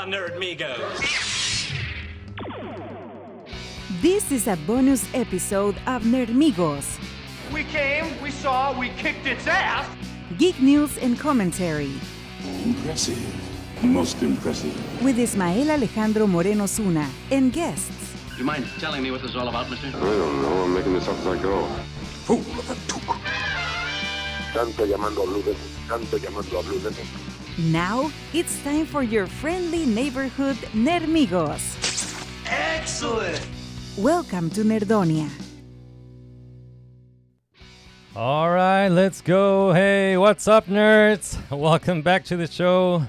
Hola, Nerdmigos! This is a bonus episode of Nerdmigos. We came, we saw, we kicked its ass! Geek news and commentary. Impressive. Most impressive. With Ismael, Alejandro, Moreno, Ozuna, and guests. Do you mind telling me what this is all about, mister? I don't know. I'm making this up as I go. Fool of a took. Tanto llamando a Blue Demon. Tanto llamando a Blue Demon. Now, it's time for your friendly neighborhood Nerdmigos. Excellent! Welcome to Nerdonia. All right, let's go. Hey, what's up, nerds? Welcome back to the show.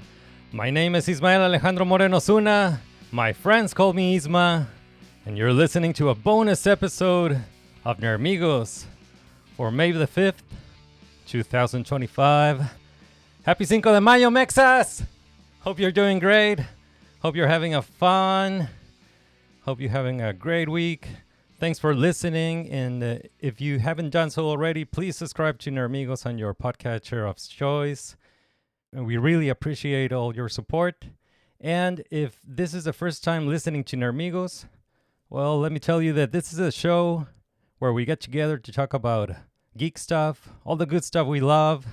My name is Ismael Alejandro Moreno Ozuna. My friends call me Isma. And you're listening to a bonus episode of Nerdmigos for May the 5th, 2025. Happy Cinco de Mayo, Mexas! Hope you're doing great. Hope you're having a fun. Hope you're having a great week. Thanks for listening. And if you haven't done so already, please subscribe to Nerdmigos on your podcatcher of choice. And we really appreciate all your support. And if this is the first time listening to Nerdmigos, well, let me tell you that this is a show where we get together to talk about geek stuff, all the good stuff we love,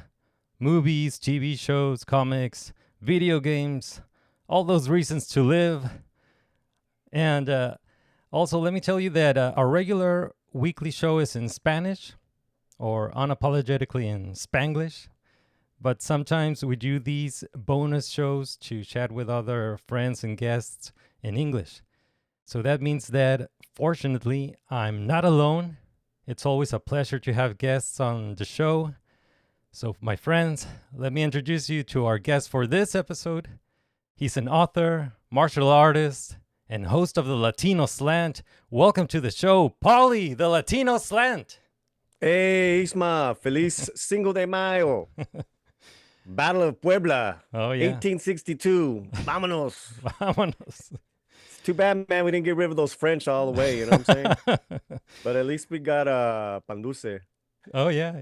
movies, TV shows, comics, video games, all those reasons to live. And also, let me tell you that our regular weekly show is in Spanish, or unapologetically in Spanglish. But sometimes we do these bonus shows to chat with other friends and guests in English. So that means that, fortunately, I'm not alone. It's always a pleasure to have guests on the show. So, my friends, let me introduce you to our guest for this episode. He's an author, martial artist, and host of the Latino Slant. Welcome to the show, Paulie, the Latino Slant. Hey, Isma, feliz Cinco de Mayo. Battle of Puebla, Oh, yeah. 1862. Vámonos. Vámonos. It's too bad, man, we didn't get rid of those French all the way, you know what I'm saying? But at least we got pan dulce. Oh, yeah.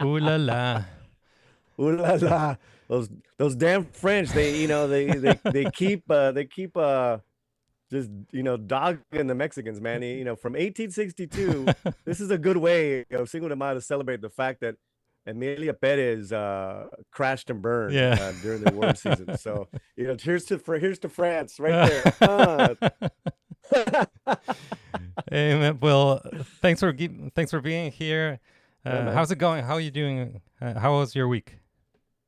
Ooh la la. Ooh la la. Those damn French, they keep just, dogging the Mexicans, man. From 1862, this is a good way of Cinco de Mayo to celebrate the fact that Emilia Perez crashed and burned during the war season. So, here's to France right there. Hey, man, well, thanks for being here. Yeah, how's it going? How are you doing? How was your week?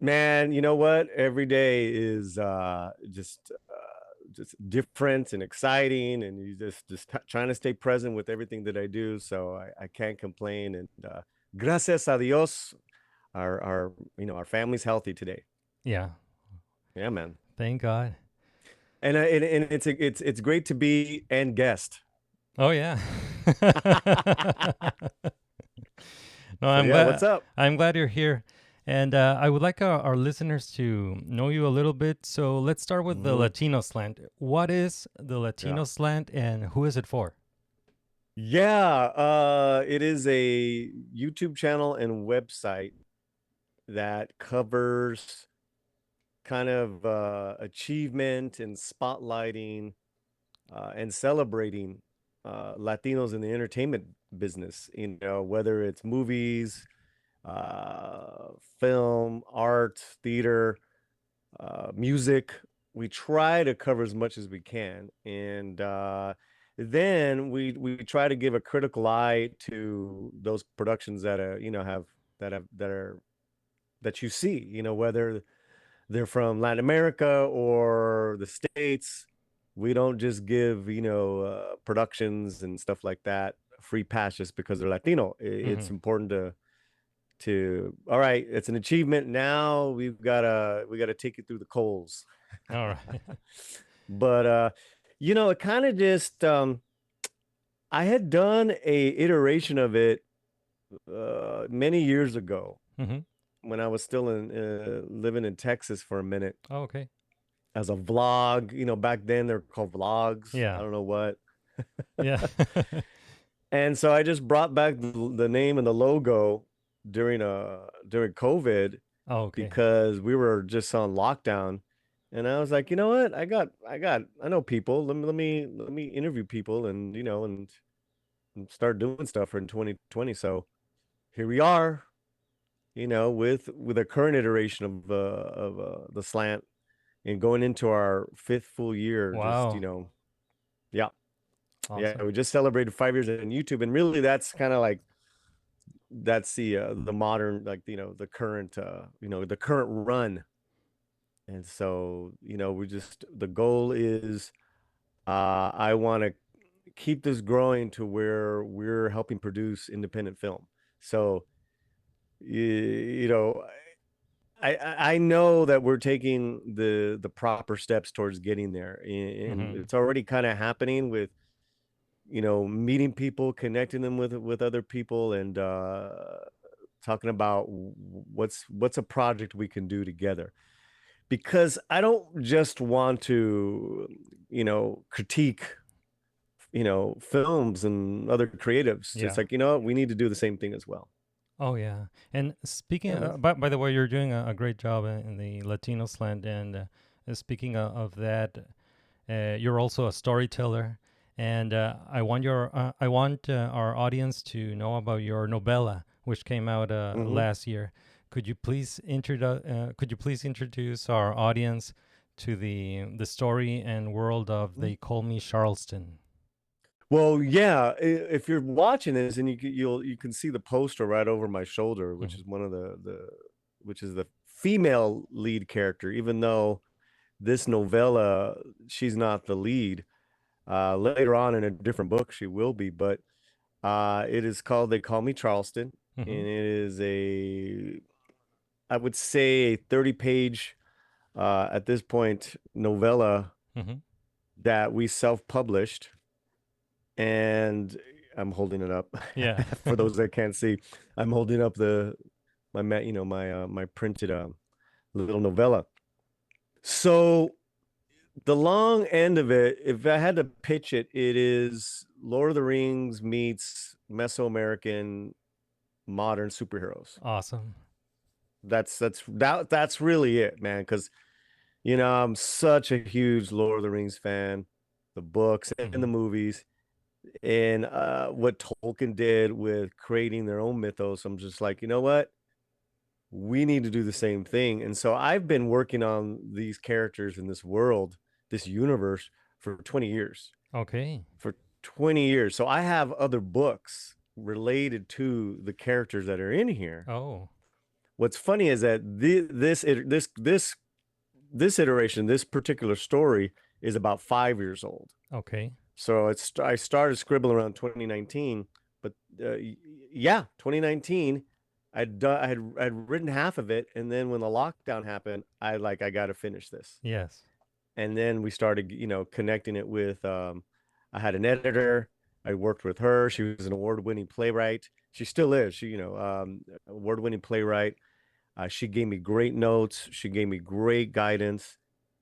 Man, you know what? Every day is just different and exciting, and you just trying to stay present with everything that I do. So I can't complain. And gracias a Dios, our family's healthy today. Yeah, man. thank God. And it's great to be and guest. Oh yeah. No, So, I'm yeah, glad. what's up? I'm glad you're here, and I would like our listeners to know you a little bit. So let's start with the Latino Slant. What is the Latino Slant, and who is it for? Yeah, it is a YouTube channel and website that covers kind of achievement and spotlighting and celebrating Latinos in the entertainment business, whether it's movies, film, art, theater, music. We try to cover as much as we can. And then we try to give a critical eye to those productions that that you see, whether they're from Latin America or the States. We don't just give productions and stuff like that free pass just because they're Latino. It's important to all right, it's an achievement. Now we gotta take it through the coals. All right. But it kind of just I had done a iteration of it many years ago when I was still living in Texas for a minute Oh, okay. as a vlog. Back then they're called vlogs. Yeah. I don't know what. Yeah. And so I just brought back the name and the logo during COVID Oh, okay. because we were just on lockdown. And I was like, you know what? I know people. Let me interview people, and and start doing stuff for in 2020. So here we are, with a current iteration of the slant, and going into our fifth full year. Just Wow. yeah, yeah. Awesome. We just celebrated 5 years on YouTube, and really, that's kind of like that's the modern, like, the current the current run. And so, we just, the goal is, I want to keep this growing to where we're helping produce independent film. So, you know, I know that we're taking the proper steps towards getting there, and Mm-hmm. it's already kind of happening with, meeting people, connecting them with other people, and talking about what's a project we can do together. Because I don't just want to, critique, films and other creatives. It's Yeah. like, we need to do the same thing as well. Oh yeah. And speaking, Yeah, man. by the way, you're doing a great job in the Latino slant. And speaking of that, you're also a storyteller. And I want our audience to know about your novella, which came out Hmm. last year. Could you please introduce our audience to the story and world of They Call Me Charleston? Well, yeah, if you're watching this, and you can see the poster right over my shoulder, which Mhm. is one of which is the female lead character, even though this novella, she's not the lead. Later on in a different book, she will be, but it is called They Call Me Charleston, and Mhm. it is I would say, a 30-page, at this point, novella Mhm. that we self-published, and I'm holding it up Yeah. for those that can't see. I'm holding up my printed little novella. So the long end of it, if I had to pitch it, it is Lord of the Rings meets Mesoamerican modern superheroes. Awesome. That's really it, man. Because I'm such a huge Lord of the Rings fan, the books and the Mhm. movies, and what Tolkien did with creating their own mythos. I'm just like, you know what? We need to do the same thing. And so I've been working on these characters in this world, this universe, for 20 years. Okay. For 20 years. So I have other books related to the characters that are in here. Oh. What's funny is that this iteration, this particular story, is about 5 years old. Okay. So I started scribbling around 2019, but yeah, 2019, I had written half of it, and then when the lockdown happened, I got to finish this. Yes. And then we started, connecting it with, I had an editor. I worked with her. She was an award-winning playwright. She still is. She, award-winning playwright. She gave me great notes. She gave me great guidance.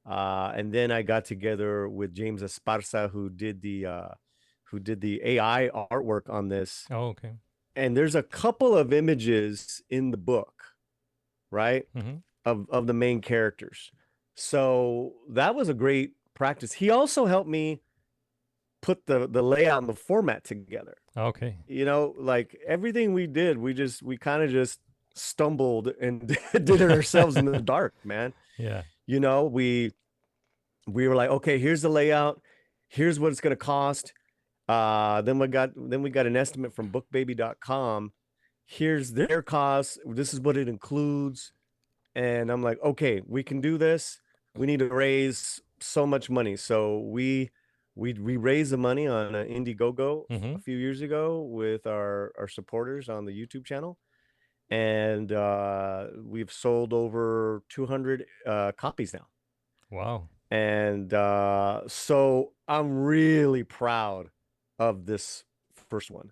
And then I got together with James Esparza, who did the AI artwork on this. Oh, okay. And there's a couple of images in the book, right? Mhm. Of the main characters. So that was a great practice. He also helped me put the layout and the format together. Okay. Like everything we did, we kind of just stumbled and did it ourselves in the dark, man. Yeah. We were like, okay, here's the layout, here's what it's going to cost. Then we got an estimate from bookbaby.com. Here's their costs. This is what it includes. And I'm like, okay, we can do this. We need to raise so much money. So we raised the money on Indiegogo a Mhm. few years ago with our supporters on the YouTube channel. And we've sold over 200 copies now. Wow. And so I'm really proud of this first one.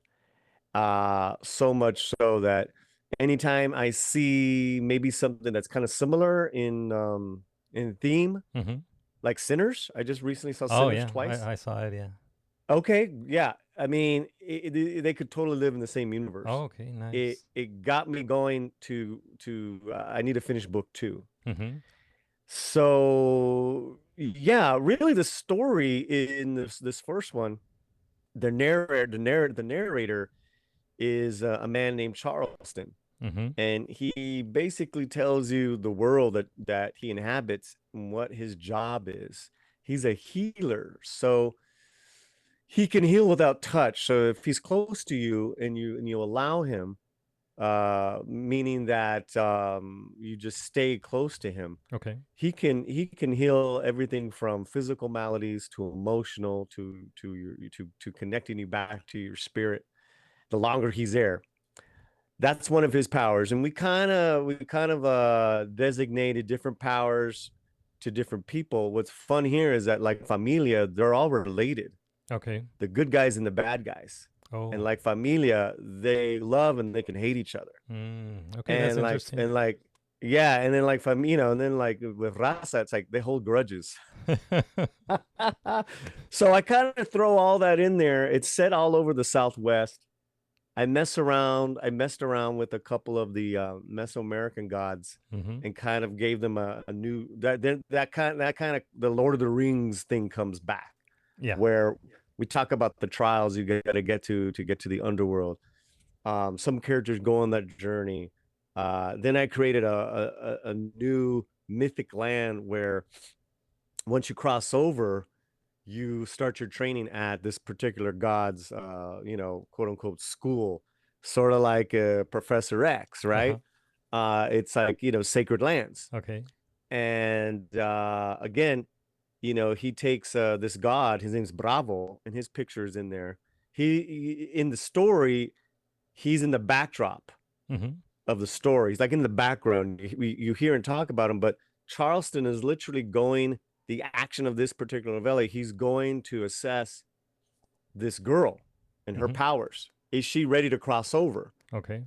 So much so that anytime I see maybe something that's kind of similar in theme, Mhm. like Sinners, I just recently saw Oh Sinners yeah, twice. I saw it. Yeah. Okay, yeah. I mean, they could totally live in the same universe. Oh, okay. It Nice. it got me going to I need to finish book 2. Mhm. So yeah, really the story in this first one, the narrator is a man named Charleston, Mm-hmm. and he basically tells you the world that he inhabits and what his job is. He's a healer, so he can heal without touch. So if he's close to you and you allow him, meaning that you just stay close to him, Okay. he can heal everything from physical maladies to emotional to connecting you back to your spirit. The longer he's there, that's one of his powers, and we kind of designated different powers to different people. What's fun here is that, like Familia, they're all related, Okay. the good guys and the bad guys. Oh. And like Familia, they love and they can hate each other. Okay, that's And interesting. yeah, and then like and then like with Raza, it's like they hold grudges. So I kind of throw all that in there. It's set all over the Southwest. I messed around with a couple of the Mesoamerican gods Mm-hmm. and kind of gave them a new that kind of the Lord of the Rings thing comes back, Yeah. where we talk about the trials you got to get to get to the underworld. Some characters go on that journey. Then I created a new mythic land where once you cross over, you start your training at this particular god's, quote unquote school, sort of like Professor X, Uh-huh. right? It's like, sacred lands. Okay. And again, he takes this god, his name's Bravo, and his picture is in there. In the story, he's in the backdrop Mm-hmm. of the story. He's like in the background. You hear and talk about him, but Charleston is literally going, the action of this particular novella, he's going to assess this girl and her Mm-hmm. powers. Is she ready to cross over? Okay.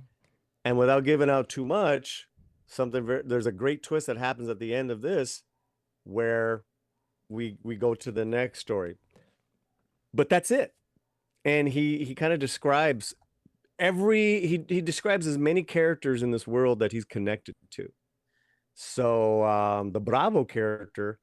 And without giving out too much, there's a great twist that happens at the end of this where we go to the next story. But that's it. And he kind of describes he describes as many characters in this world that he's connected to. So the Bravo character,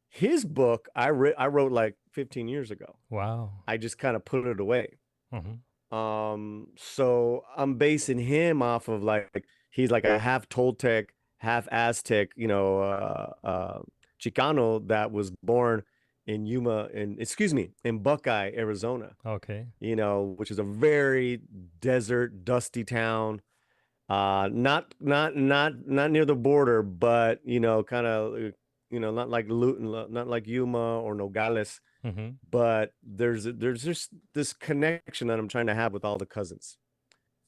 his book I wrote like 15 years ago. Wow. I just kind of put it away. Mm-hmm. So I'm basing him off of like he's like a half Toltec, half Aztec, Chicano that was born in in Buckeye, Arizona, Okay. which is a very desert, dusty town. Not near the border, but kind of not like Yuma or Nogales, Mm-hmm. but there's just this connection that I'm trying to have with all the cousins.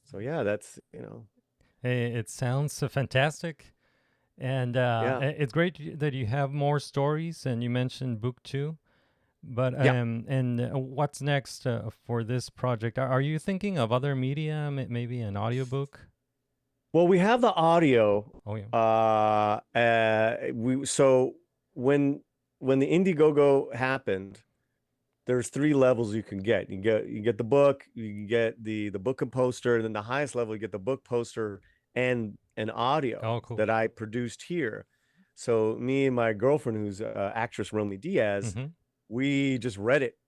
So yeah, that's Hey, it sounds fantastic. And yeah. it's great that you have more stories, and you mentioned book 2. But Yeah. and what's next for this project? Are you thinking of other media, maybe an audiobook? Well, we have the audio. Oh yeah. So when the Indiegogo happened, there's 3 levels you can get. You get the book, you can get the book and poster, and then the highest level you get the book, poster, and an audio Oh, cool. that I produced here. So me and my girlfriend, who's actress Romy Diaz, Mm-hmm. we just read it,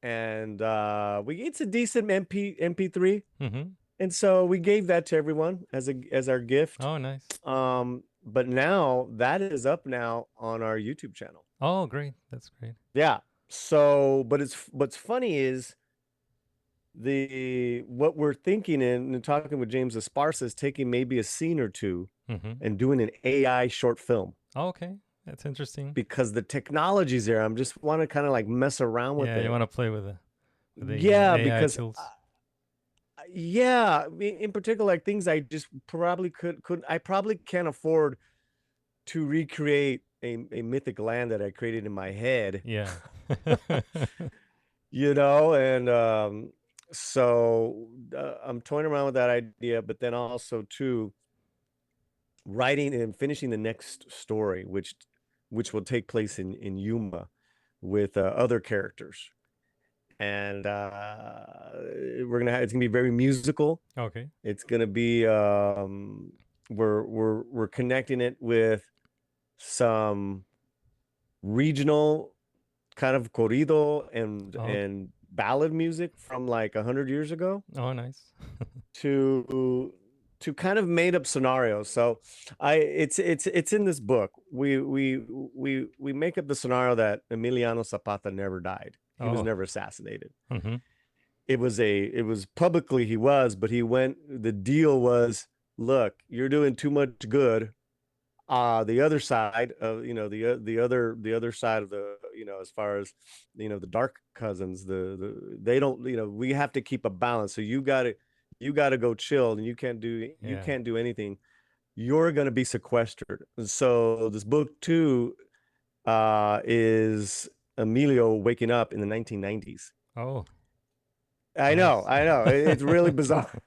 and it's a decent MP3. Mm-hmm. And so we gave that to everyone as our gift. Oh, nice. But now that is up now on our YouTube channel. Oh, great. That's great. Yeah. So, but what's funny is what we're thinking and talking with James Esparza is taking maybe a scene or two Mm-hmm. and doing an AI short film, Oh, okay. That's interesting. because the technology's there. I'm just want to kind of like mess around with Yeah, it. you want to play with the Yeah, AI because tools. yeah, in particular, like things I just probably I probably can't afford to recreate a mythic land that I created in my head, Yeah. and so I'm toying around with that idea, but then also too writing and finishing the next story, which will take place in Yuma with other characters, and it's gonna be very musical. Okay. It's gonna be we're connecting it with some regional kind of corrido and ballad music from like 100 years ago. Oh, nice. to kind of made up scenarios. So it's in this book. We make up the scenario that Emiliano Zapata never died. He was never assassinated. Mm-hmm. It was publicly he was, but the deal was, look, you're doing too much good. The other side of, the other side of the, as far as, the dark cousins, they don't, we have to keep a balance. So you gotta go chill, and you can't do anything. You're going to be sequestered. So this book too, is Emilio waking up in the 1990s. Oh, I know. It's really bizarre.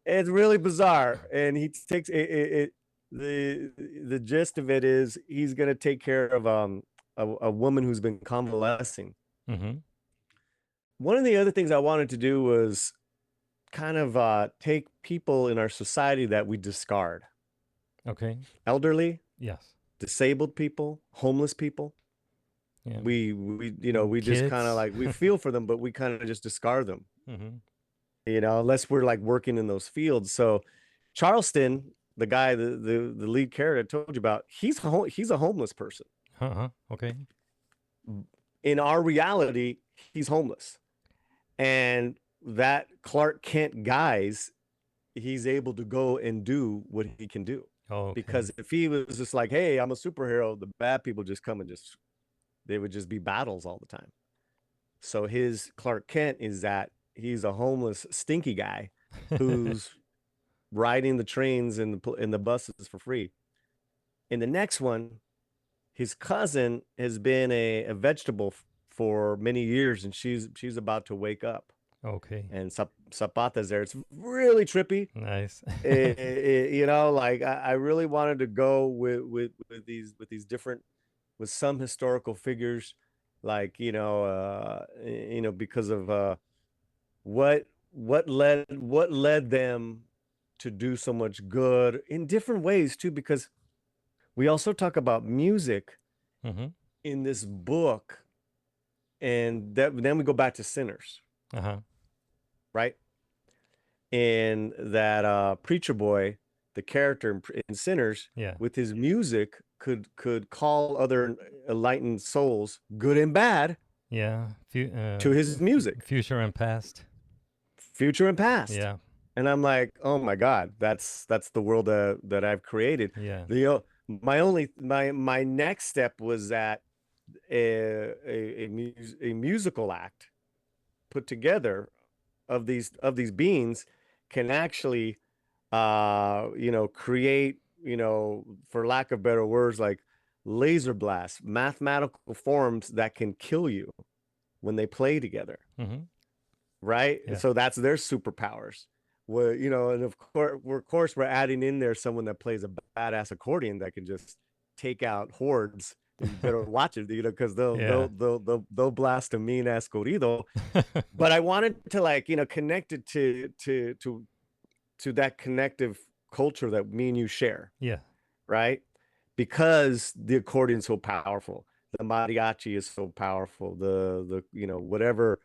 It's really bizarre. And he takes it. The gist of it is he's going to take care of a woman who's been convalescing. Mm-hmm. One of the other things I wanted to do was kind of take people in our society that we discard. Okay. Elderly, Yes. disabled people, homeless people. Yeah. We just kind of like, we feel for them, but we kind of just discard them. Mm-hmm. Unless we're like working in those fields. So Charleston, the guy, the lead character I told you about, he's a homeless person. Okay. In our reality, he's homeless. And that Clark Kent guys, he's able to go and do what he can do. Oh, okay. Because if he was just like, hey, I'm a superhero, the bad people just come and they would just be battles all the time. So his Clark Kent is that he's a homeless, stinky guy who's riding the trains and the buses for free. In the next one, his cousin has been a vegetable for many years, and she's about to wake up. Okay. And Zapata's there. It's really trippy. Nice. Like I really wanted to go with these different, with some historical figures, like because of what led them to do so much good in different ways too, because we also talk about music Mm-hmm. in this book, and then we go back to Sinners. Right? And that preacher boy, the character in Sinners, with his music could call other enlightened souls, good and bad, to his music. Future and past. Yeah. And I'm like, oh my God, that's the world that I've created. Yeah. My next step was that a musical act put together of these beings can actually create, for lack of better words, like laser blasts, mathematical forms that can kill you when they play together. Mm-hmm. Right? Yeah. So that's their superpowers. Well, and of course we're adding in there someone that plays a badass accordion that can just take out hordes. You better watch it, because they'll blast a mean ass corrido. But I wanted to connect it to that connective culture that me and you share. Yeah. Right? Because the accordion's so powerful, the mariachi is so powerful, the whatever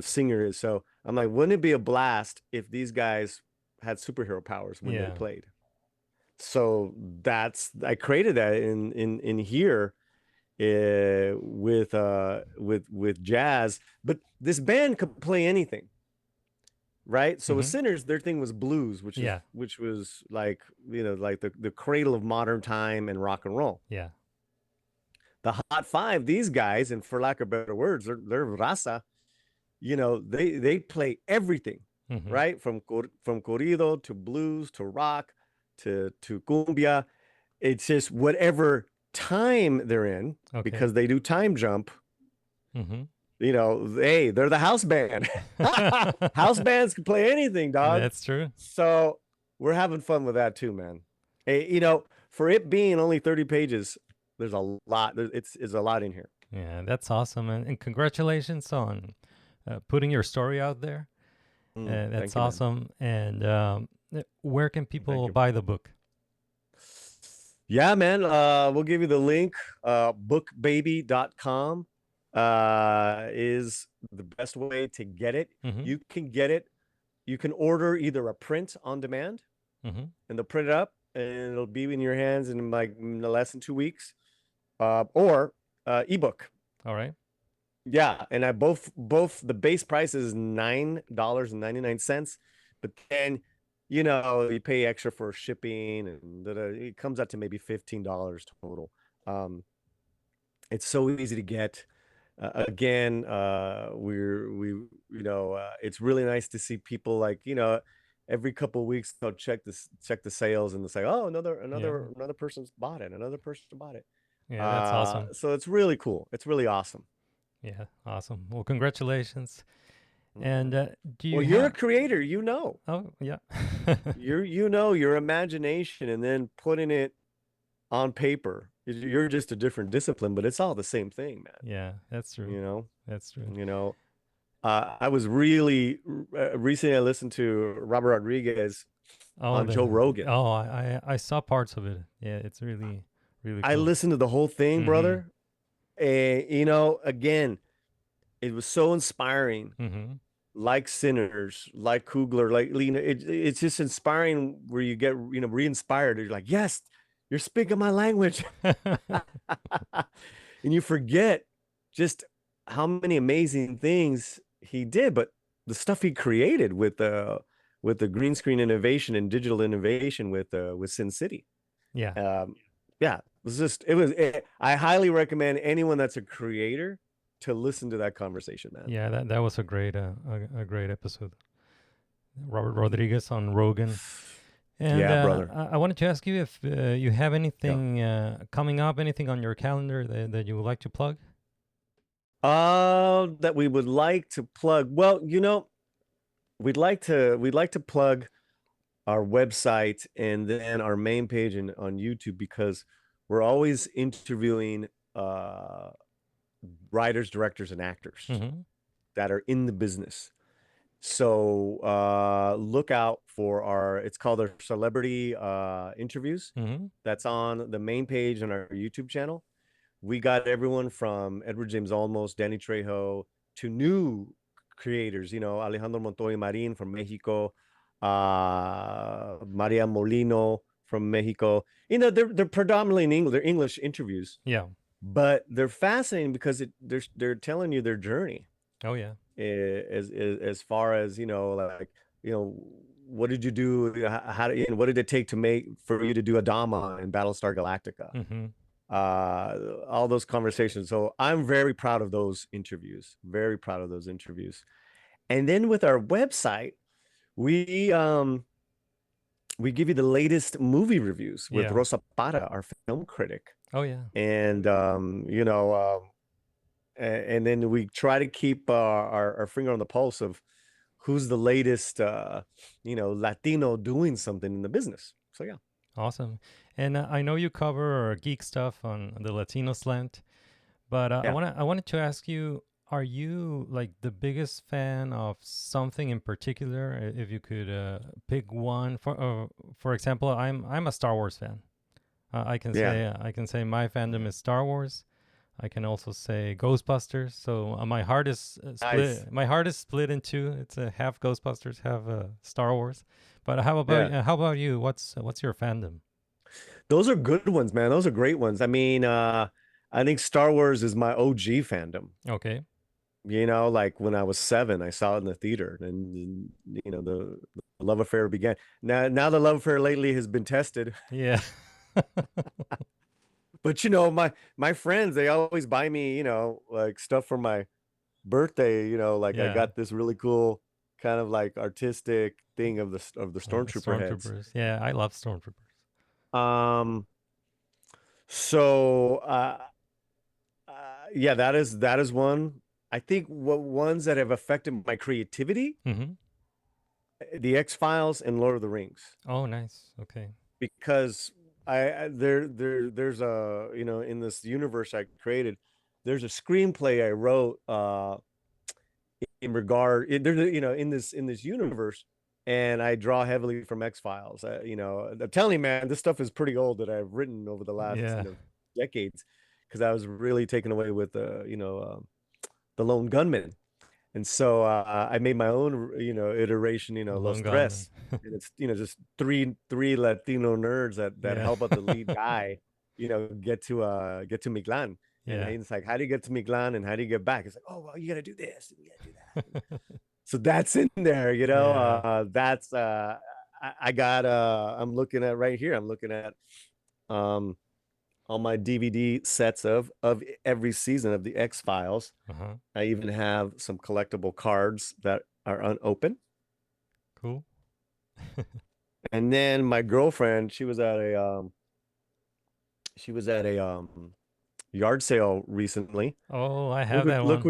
singer is. So I'm like, wouldn't it be a blast if these guys had superhero powers when they played? So I created that in here with jazz, but this band could play anything, right? So with Sinners, their thing was blues, which was like like the cradle of modern time and rock and roll. Yeah. The Hot Five, these guys, and for lack of better words, they're raza. They play everything, right? From corrido to blues to rock to cumbia. It's just whatever time they're in, because they do time jump. Hey, they're the house band. House bands can play anything, dog. That's true. So we're having fun with that too, man. Hey, for it being only 30 pages, there's a lot. It's a lot in here. Yeah, that's awesome, and congratulations on putting your story out there. That's awesome. And where can people buy the book? Yeah, man. We'll give you the link. Bookbaby.com is the best way to get it. Mm-hmm. You can get it. You can order either a print on demand, Mm-hmm. and they'll print it up, and it'll be in your hands in like less than 2 weeks, or ebook. All right. Yeah, and I both the base price is $9.99, but then you pay extra for shipping, and it comes out to maybe $15 total. It's so easy to get. Again, it's really nice to see people like every couple of weeks they'll check the sales, and they'll say, oh, another person's bought it, another person bought it. Yeah, that's awesome. So it's really cool. It's really awesome. Yeah, awesome. Well, congratulations. And do you? Well, you're a creator, Oh, yeah. your imagination, and then putting it on paper. You're just a different discipline, but it's all the same thing, man. Yeah, that's true. That's true. I was really recently. I listened to Robert Rodriguez on Joe Rogan. Oh, I saw parts of it. Yeah, it's really cool. I listened to the whole thing, brother. And again, it was so inspiring. Mm-hmm. Like Sinners, like Kugler, like it's just inspiring where you get re-inspired. You're like, yes, you're speaking my language. And you forget just how many amazing things he did, but the stuff he created with the green screen innovation and digital innovation with Sin City. Yeah. Yeah, I highly recommend anyone that's a creator to listen to that conversation, man. Yeah, that was a great episode. Robert Rodriguez on Rogan. And yeah, brother. I wanted to ask you if you have anything coming up, anything on your calendar that you would like to plug? That we would like to plug. Well, we'd like to plug our website and then our main page on YouTube, because we're always interviewing writers, directors, and actors that are in the business. So look out for it's called our celebrity interviews. That's on the main page on our YouTube channel. We got everyone from Edward James Olmos, Danny Trejo, to new creators, Alejandro Montoya Marin from Mexico, Maria Molino from Mexico. They're predominantly in English. They're English interviews. Yeah. But they're fascinating because they're telling you their journey. Oh yeah. As far as what did you do? What did it take for you to do Adama in Battlestar Galactica? All those conversations. So I'm very proud of those interviews. Very proud of those interviews. And then with our website, we give you the latest movie reviews with Rosa Parra, our film critic. Oh yeah. And and then we try to keep our finger on the pulse of who's the latest Latino doing something in the business. So yeah. Awesome. And I know you cover geek stuff on the Latino Slant, but I wanted to ask you, are you like the biggest fan of something in particular? If you could pick one, for example, I'm a Star Wars fan. I can say my fandom is Star Wars. I can also say Ghostbusters. So my heart is split. Nice. My heart is split in two. It's a half Ghostbusters, half Star Wars. But how about you? What's your fandom? Those are good ones, man. Those are great ones. I mean, I think Star Wars is my OG fandom. Okay. Like when I was 7, I saw it in the theater, and the love affair began. Now the love affair lately has been tested. Yeah. But my friends, they always buy me, like stuff for my birthday. I got this really cool kind of like artistic thing of the stormtrooper heads. Yeah, I love stormtroopers. So yeah, that is one. I think ones that have affected my creativity, the X-Files and Lord of the Rings. Oh, nice. Okay. Because there's a in this universe I created, there's a screenplay I wrote in this universe, and I draw heavily from X-Files. You know, I'm telling you, man, this stuff is pretty old that I've written over the last decades, because I was really taken away with the Lone Gunman. And so I made my own, iteration, Los Tres, and it's, just three Latino nerds that help out the lead guy, get to Miglan. And he's like, how do you get to Miglan and how do you get back? It's like, oh, well, you got to do this and you got to do that. So that's in there, that's I'm looking at right here. I'm looking at all my DVD sets of every season of the X-Files. I even have some collectible cards that are unopened. Cool. And then my girlfriend, she was at a yard sale recently. Oh, I have that one. Look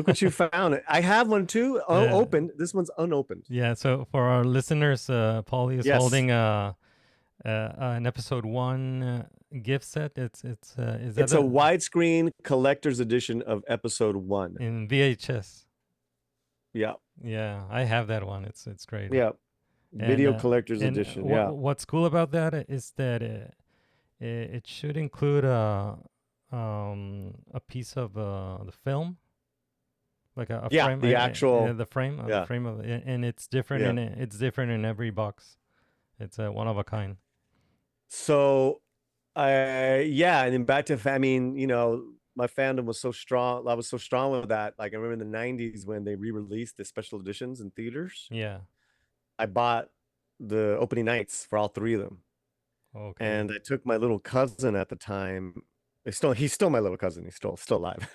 what you found. I have one too, unopened. This one's unopened. Yeah. So for our listeners, Paulie is holding an episode 1 gift set. It's a widescreen collector's edition of episode 1 in VHS. Yeah. Yeah, I have that one. It's great. Yeah. Video collector's edition. What's cool about that is that it should include a piece of the film, like a frame, the actual the frame of it, and it's different. It's different in every box. It's one of a kind. So, and then back to my fandom was so strong. I was so strong with that. Like I remember in the '90s when they re-released the special editions in theaters. Yeah, I bought the opening nights for all 3 of them. Okay. And I took my little cousin at the time. He's still my little cousin. He's still alive,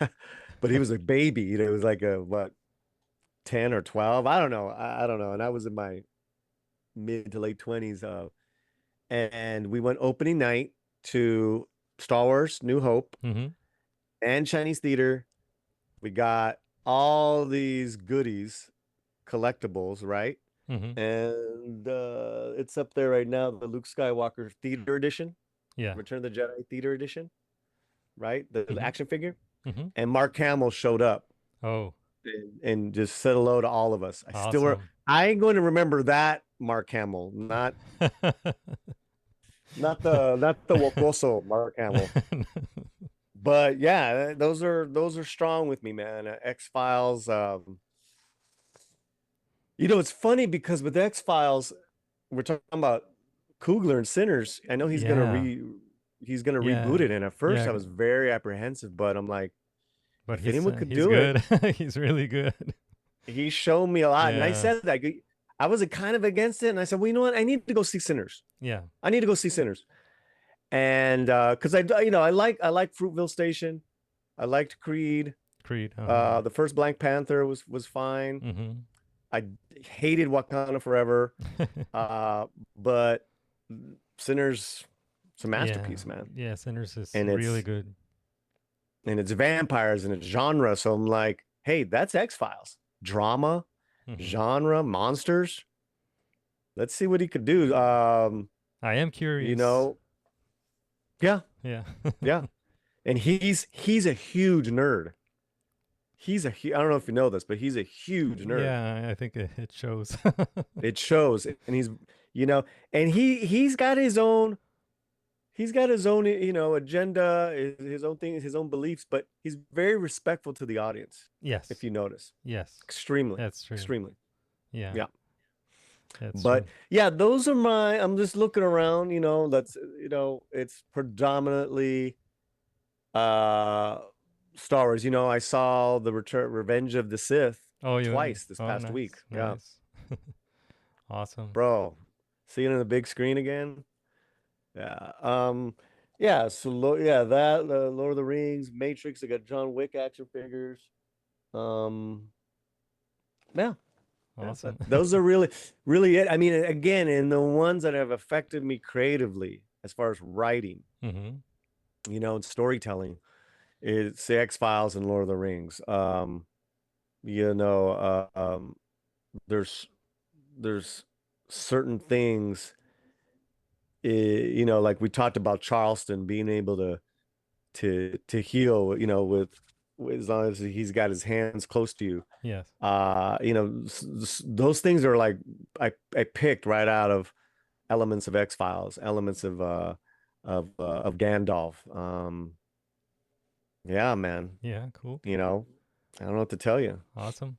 but he was a baby. It was like 10 or 12. I don't know. I don't know. And I was in my mid to late 20s. And we went opening night to Star Wars: New Hope and Chinese Theater. We got all these goodies, collectibles, right? And it's up there right now, the Luke Skywalker Theater Edition. Yeah. Return of the Jedi Theater Edition, right? The action figure. And Mark Hamill showed up. Oh. And just said hello to all of us. Awesome. I ain't going to remember that Mark Hamill, not not the Wokoso Mark Hamill. But yeah, those are strong with me, man. X-Files. It's funny because with X-Files, we're talking about Coogler and Sinners. I know he's gonna reboot it, and at first I was very apprehensive, but I'm like, but if anyone could he's do good. it, He's really good. He showed me a lot, and I said that I was kind of against it, and I said, well, you know what, I need to go see Sinners. Yeah, I need to go see Sinners, and because I like Fruitville Station, I liked Creed. The first Black Panther was fine. I hated Wakanda Forever, but Sinners, it's a masterpiece, man. Yeah, Sinners is and really good. And it's vampires and it's genre, so I'm like, hey, that's X-Files. Drama, genre, monsters. Let's see what he could do. I am curious. Yeah. Yeah. And he's a huge nerd. I don't know if you know this, but he's a huge nerd. Yeah, I think it shows. It shows, and he's, and he's got his own, agenda, his own thing, his own beliefs, but he's very respectful to the audience. Yes. If you notice. Yes. Extremely. That's true. Extremely. Yeah. Yeah. That's but true. yeah, those are I'm just looking around, it's predominantly Star Wars. I saw the Revenge of the Sith twice this past week. Nice. Yeah. Awesome. Bro, seeing it on the big screen again. Yeah. Yeah. So that Lord of the Rings, Matrix. I got John Wick action figures. Yeah. Awesome. Those are really, really it. I mean, again, in the ones that have affected me creatively, as far as writing, and storytelling, it's the X-Files and Lord of the Rings. There's certain things, like we talked about Charleston being able to heal, as long as he's got his hands close to you. Yes. You know, those things are like I picked right out of elements of X-Files, elements of Gandalf. Yeah, man. Yeah, cool. You know, I don't know what to tell you. Awesome.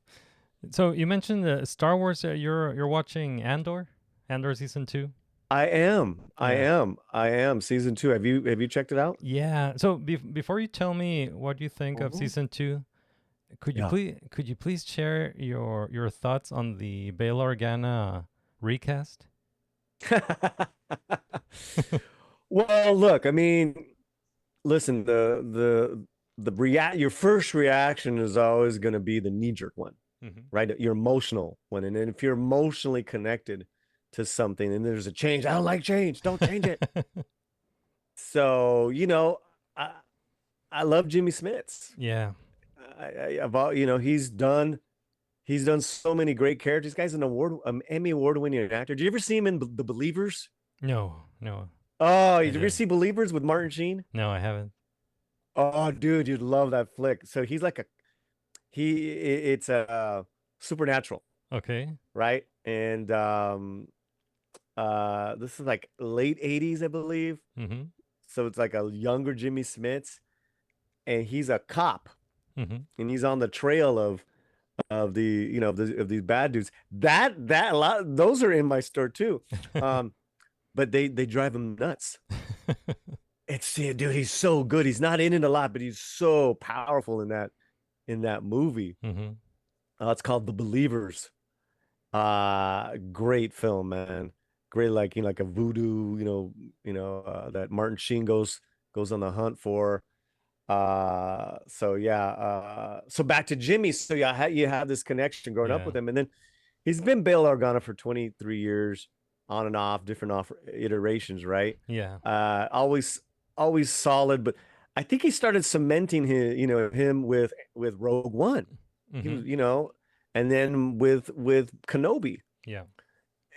So you mentioned Star Wars. You're watching Andor season 2. I am season 2. Have you checked it out? Yeah. So before you tell me what you think of season 2, could you please share your thoughts on the Bail Organa recast? Well, look, I mean, listen, your first reaction is always going to be the knee-jerk one, right? Your emotional one, and then if you're emotionally connected to something, and there's a change, I don't like change. Don't change it. So, you know, I love Jimmy Smits. Yeah. He's done so many great characters. This guy's an Emmy award-winning actor. Did you ever see him in The Believers? No. Oh, did you ever see Believers with Martin Sheen? No, I haven't. Oh, dude, you'd love that flick. So he's like it's a supernatural. Okay. Right? And this is like late 80s, I believe. Mm-hmm. So it's like a younger Jimmy Smits, and he's a cop, and he's on the trail of these bad dudes. Those are in my store too. But they drive him nuts. Dude, he's so good. He's not in it a lot, but he's so powerful in that movie. It's called The Believers. Great film, man. Great, like a voodoo, that Martin Sheen goes on the hunt for. So yeah. So back to Jimmy. So yeah, you have this connection growing up with him, and then he's been Bail Organa for 23 years, on and off, different iterations, right? Yeah. Always solid, but I think he started cementing him with Rogue One. He was, and then with Kenobi. Yeah.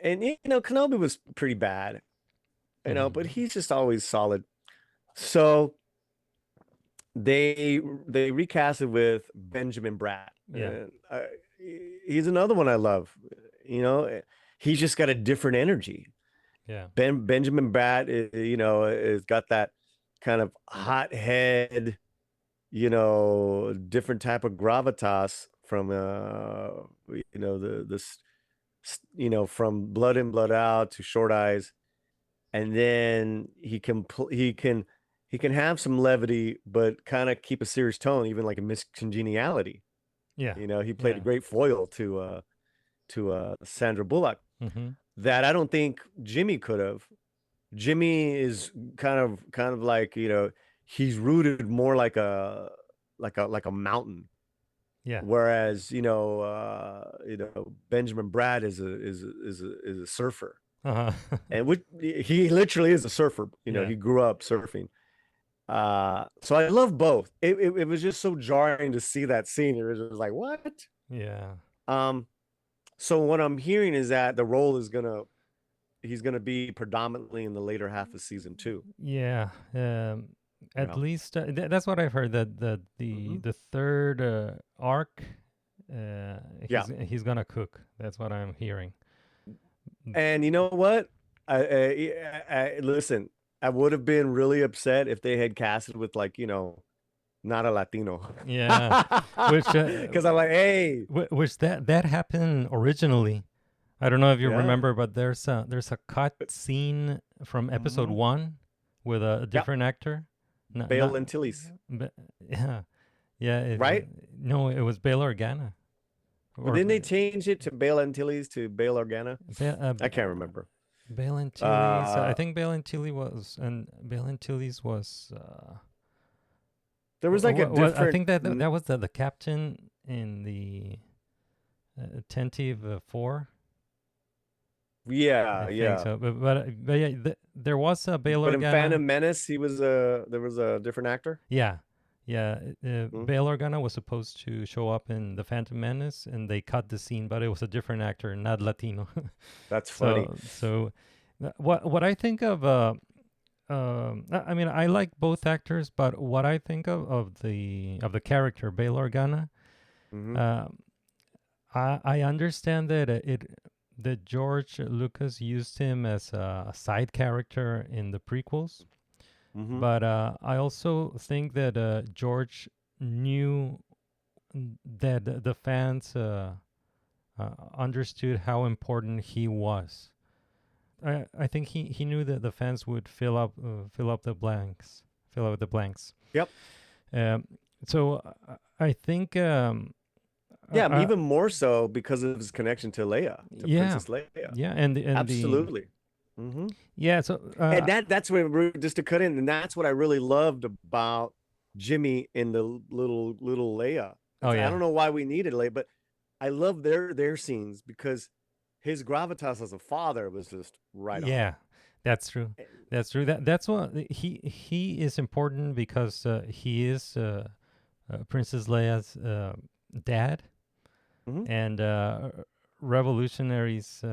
And Kenobi was pretty bad, but he's just always solid. So they recast it with Benjamin Bratt. Yeah. And, he's another one I love. He's just got a different energy. Yeah. Benjamin Bratt, has got that kind of hot head, different type of gravitas from from Blood In, Blood Out to Short Eyes, and then he can have some levity, but kind of keep a serious tone, even like a Miss Congeniality. Yeah. He played a great foil to Sandra Bullock that I don't think Jimmy could have. Jimmy is kind of like, he's rooted more like a mountain. Yeah. Whereas, Benjamin Bratt is a surfer. And he literally is a surfer. He grew up surfing. So I love both. It was just so jarring to see that scene. It was just like, what? Yeah. So what I'm hearing is that the role he's gonna be predominantly in the later half of season 2. Yeah. At least that's what I've heard. That the third arc, he's gonna cook. That's what I'm hearing. And you know what? I listen. I would have been really upset if they had casted with not a Latino. Yeah, which because I'm like, hey, which that happened originally. I don't know if you remember, but there's a cut scene from episode 1 with a different actor. Bail Antilles. Yeah. Right? No, it was Bail Organa. Didn't they change it to Bail Antilles to Bail Organa? I can't remember. Bail Antilles. I think Bail Antilles was, there was like a different. I think that was the captain in the Attentive 4. Yeah, think so. But yeah, there was a Bail Organa. But in Phantom Menace, there was a different actor. Yeah. Bail Organa was supposed to show up in the Phantom Menace, and they cut the scene, but it was a different actor, not Latino. That's funny. So what I think of I mean, I like both actors, but what I think of the character Bail Organa, Mhm. I understand that that George Lucas used him as a side character in the prequels, Mhm. but I also think that George knew that the fans understood how important he was. I think he knew that the fans would fill up the blanks, fill out the blanks. Yep. Um, so I think Yeah, even more so because of his connection to Leia, to yeah, Princess Leia. yeah, and the Absolutely. Mm-hmm. yeah. So And that's where, just to cut in, and that's what I really loved about Jimmy in the little Leia. Oh, I yeah. don't know why we needed Leia, but I love their scenes because his gravitas as a father was just right on. Yeah, that's true. That's true. That's what he is important because he is Princess Leia's dad, Mhm. and revolutionaries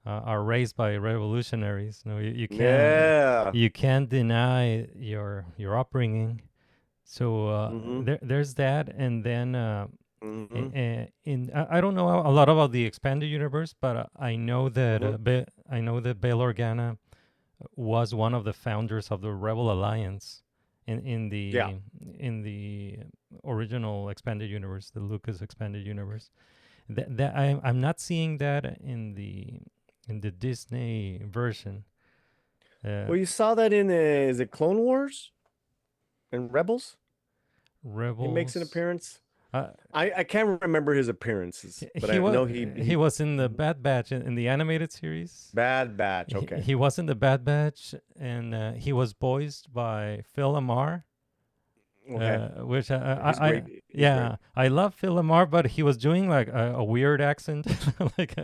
are raised by revolutionaries. No, you can't Yeah. you can't deny your upbringing. So Mhm. there's that, and then Mhm. I don't know a lot about the expanded universe, but I know that Mhm. I know that Bail Organa was one of the founders of the Rebel Alliance in Yeah. the original expanded universe, the Lucas expanded universe. That I'm not seeing that in the Disney version. Well, you saw that in is it Clone Wars and Rebels? He makes an Rebels. appearance. Uh, I can't remember his appearances, but he I was know he was in the Mhm. Bad Batch in the animated series. Bad Batch. Okay. He was in the Bad Batch, and he was voiced by Phil Lamar. Okay. Which He's I great. He's great. yeah, I love Phil Lamar, but he was doing like a weird accent, like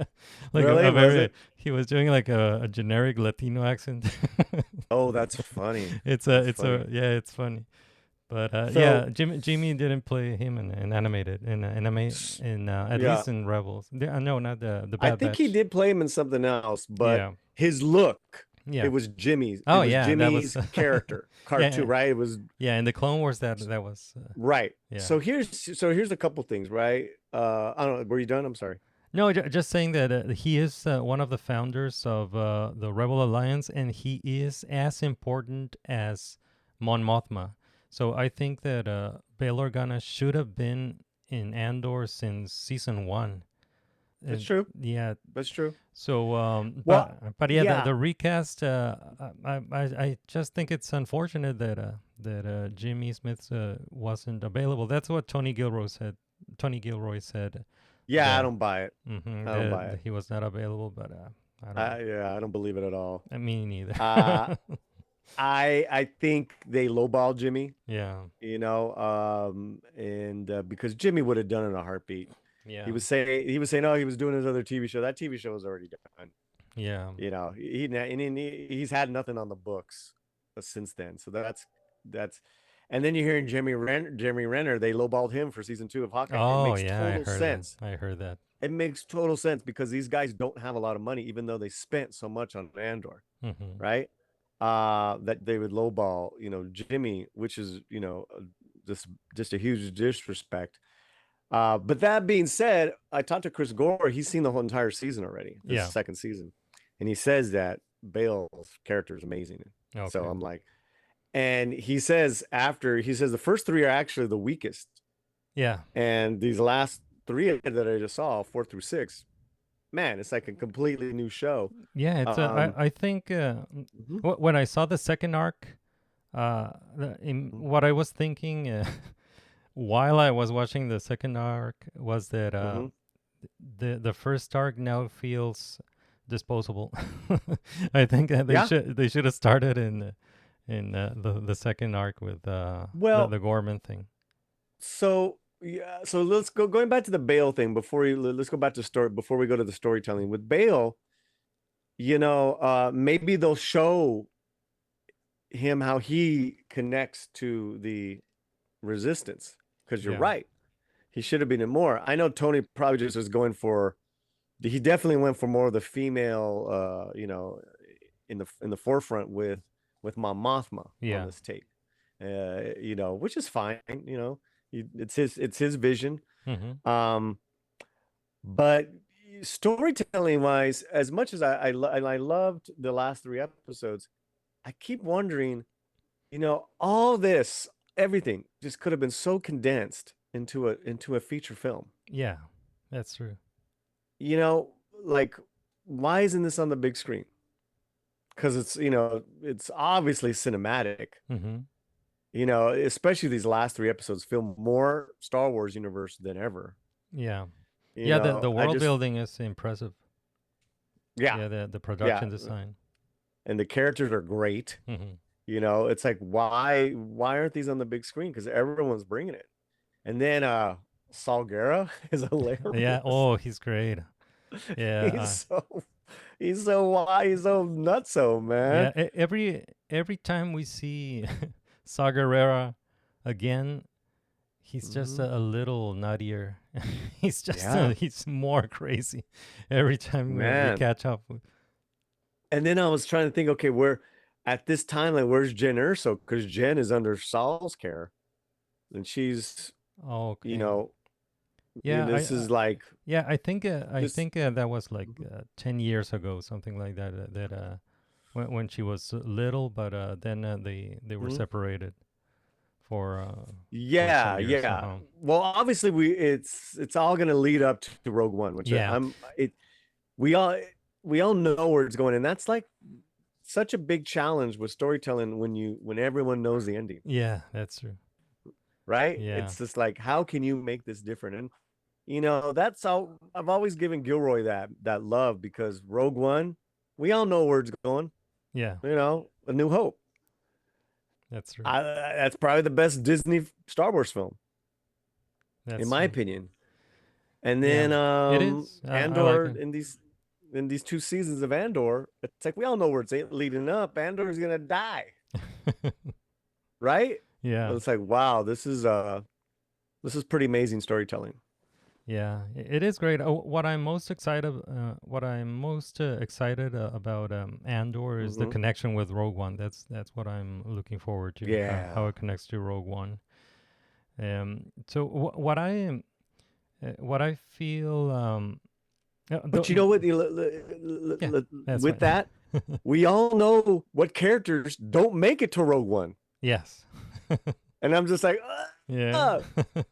Really? a Was very it? he was doing like a generic Latino accent. Oh, that's funny. It's That's it's funny. yeah, it's funny. But So, yeah, Jimmy didn't play him in animated in at yeah, least in Rebels. No, not the I Bad think he Batch. did play him in something else, but Yeah, his look, it yeah. was Jimmy's. It Oh was yeah, that was Jimmy's character, cartoon, yeah, right? It was yeah. In the Clone Wars, that was right. yeah. So here's a couple things, right? I don't know. Were you done? I'm sorry. No, just saying that he is one of the founders of the Rebel Alliance, and he is as important as Mon Mothma. So I think that Bail Organa should have been in Andor since season 1. That's And true. yeah, That's true. so Well, but yeah, yeah. the recast. I just think it's unfortunate that Jimmy Smith wasn't available. That's what Tony Gilroy said. Tony Gilroy said Yeah, I that don't buy it. I don't buy that it. he was not available, but I don't know. Yeah, I don't believe it at all. Me neither. Uh, I think they lowballed Jimmy, Yeah, and because Jimmy would have done it in a heartbeat. yeah, He was saying, oh, he was doing his other TV show. That TV show was already done. yeah, He's had nothing on the books since then. So that's, and then you're hearing Jeremy Renner. They lowballed him for season 2 of Hawkeye. It Oh makes yeah, total sense. I heard that. It makes total sense because these guys don't have a lot of money, even though they spent so much on Andor, Hmm. right? That they would lowball, Jimmy, which is, just a huge disrespect. But that being said, I talked to Chris Gore. He's seen the whole entire season already, this Yeah. second season, and he says that Bale's character is amazing. Okay. So I'm like, and he says the first 3 are actually the weakest, Yeah. and these last 3 that I just saw, 4 through 6, man, it's like a completely new show. Yeah, it's I think when I saw the second arc, what I was thinking while I was watching the second arc was that the first arc now feels disposable. I think that they should have started in the second arc with the Gorman thing. So yeah, so let's going back to the Bale thing let's go back to story before we go to the storytelling with Bale. Maybe they'll show him how he connects to the resistance, because you're right. He should have been in more. I know Tony probably just was going for, he definitely went for more of the female, in the forefront with with Mon Mothma Yeah. on this tape. Which is fine. It's his vision. Mm-hmm. But storytelling wise, as much as I loved the last 3 episodes, I keep wondering, all this, everything just could have been so condensed into a feature film. Yeah, that's true. Like, why isn't this on the big screen? Because it's obviously cinematic. Mm-hmm. Especially these last 3 episodes feel more Star Wars universe than ever. Yeah. You know, The I world just- building is impressive. Yeah, The production design. and the characters are great. Mm-hmm. It's like, why aren't these on the big screen? Because everyone's bringing it. And then Saul Guerra is hilarious. Yeah. Oh, he's great. Yeah. He's so wild. He's so nutso, man. Yeah. Every time we see Saw Gerrera again, he's just a little nuttier. He's just he's more crazy every time we catch up. And then I was trying to think, okay, at this time, like, where's Jen Erso? Because Jen is under Saul's care, and she's, Okay. yeah, this is like, Yeah, I think that was like 10 years ago, something like that. When she was little, but then they were separated for yeah, some years, yeah. Well, obviously, it's all gonna lead up to Rogue One, which we all know where it's going, and that's like such a big challenge with storytelling when everyone knows the ending. Yeah, that's true. Right? Yeah. It's just like, how can you make this different? And that's all. I've always given Gilroy that love, because Rogue One, we all know where it's going. Yeah, A New Hope. that's true. That's probably the best Disney Star Wars film, That's in my true. opinion. And then It is. I Andor, like it. in these 2 seasons of Andor, it's like we all know where it's leading up. Andor's gonna die, right? Yeah. It's like, wow, this is pretty amazing storytelling. Yeah, it is great. What I'm most excited about Andor is the connection with Rogue One. That's what I'm looking forward to. Yeah. How it connects to Rogue One. So what I feel. But you know what? that's With fine. that, we all know what characters don't make it to Rogue One, Yes. and I'm just like, Yeah. I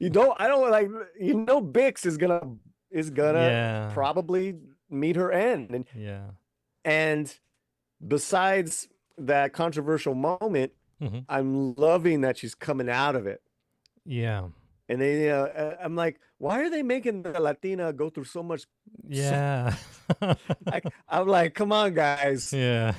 don't like. Bix is gonna Yeah. probably meet her end, Yeah. and besides that controversial moment, Mhm. I'm loving that she's coming out of it. Yeah. And they, I'm like, why are they making the Latina go through so much? Yeah. I'm like, come on, guys. Yeah.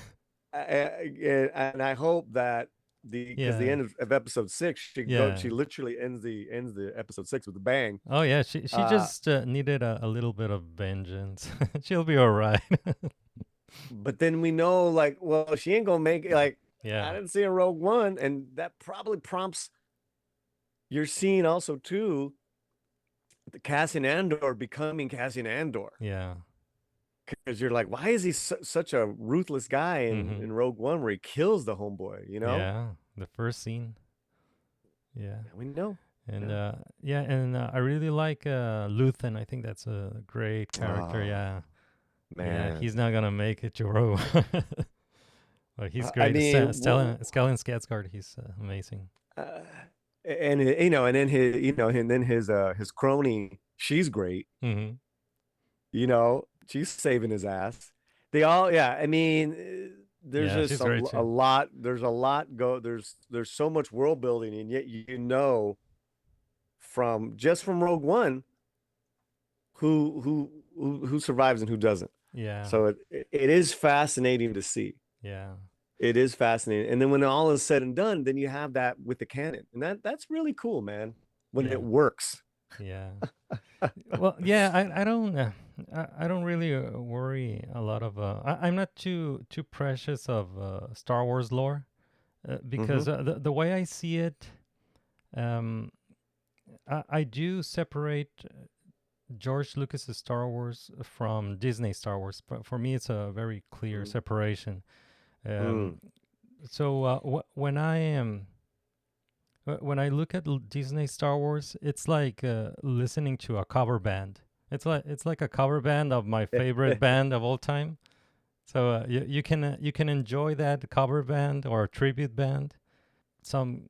And I hope that because the Yeah. end of episode 6, she literally ends the episode 6 with a bang. Oh yeah, she just needed a little bit of vengeance. She'll be all right. But then we know, like, well, she ain't gonna make it. Like, I Yeah. didn't see a Rogue One, and that probably prompts. You're seeing also too the Cassian Andor becoming Cassian Andor, Yeah. because you're like, why is he such a ruthless guy in Rogue One, where he kills the homeboy? Yeah. The first scene. Yeah. We know. And I really like Luthen. I think that's a great character. Oh, Yeah. man. Yeah, he's not gonna make it, Joro. But he's I great. mean, Stellan Skarsgård, he's amazing. And then his crony, she's great. Mm-hmm. She's saving his ass. They all, yeah. I mean, there's Yeah, she's just great a too. lot. There's a lot there's so much world building, and yet from Rogue One who survives and who doesn't. Yeah. So it is fascinating to see. Yeah. It is fascinating. And then when all is said and done, then you have that with the canon. And that's really cool, man, when Yeah. it works. Yeah. Well, yeah. I don't really worry a lot of. I'm not too precious of Star Wars lore, because the way I see it, I do separate George Lucas's Star Wars from Disney Star Wars. But for me, it's a very clear separation. when I am when I look at Disney Star Wars, it's like listening to a cover band. It's like a cover band of my favorite band of all time. So you can enjoy that cover band or a tribute band. Some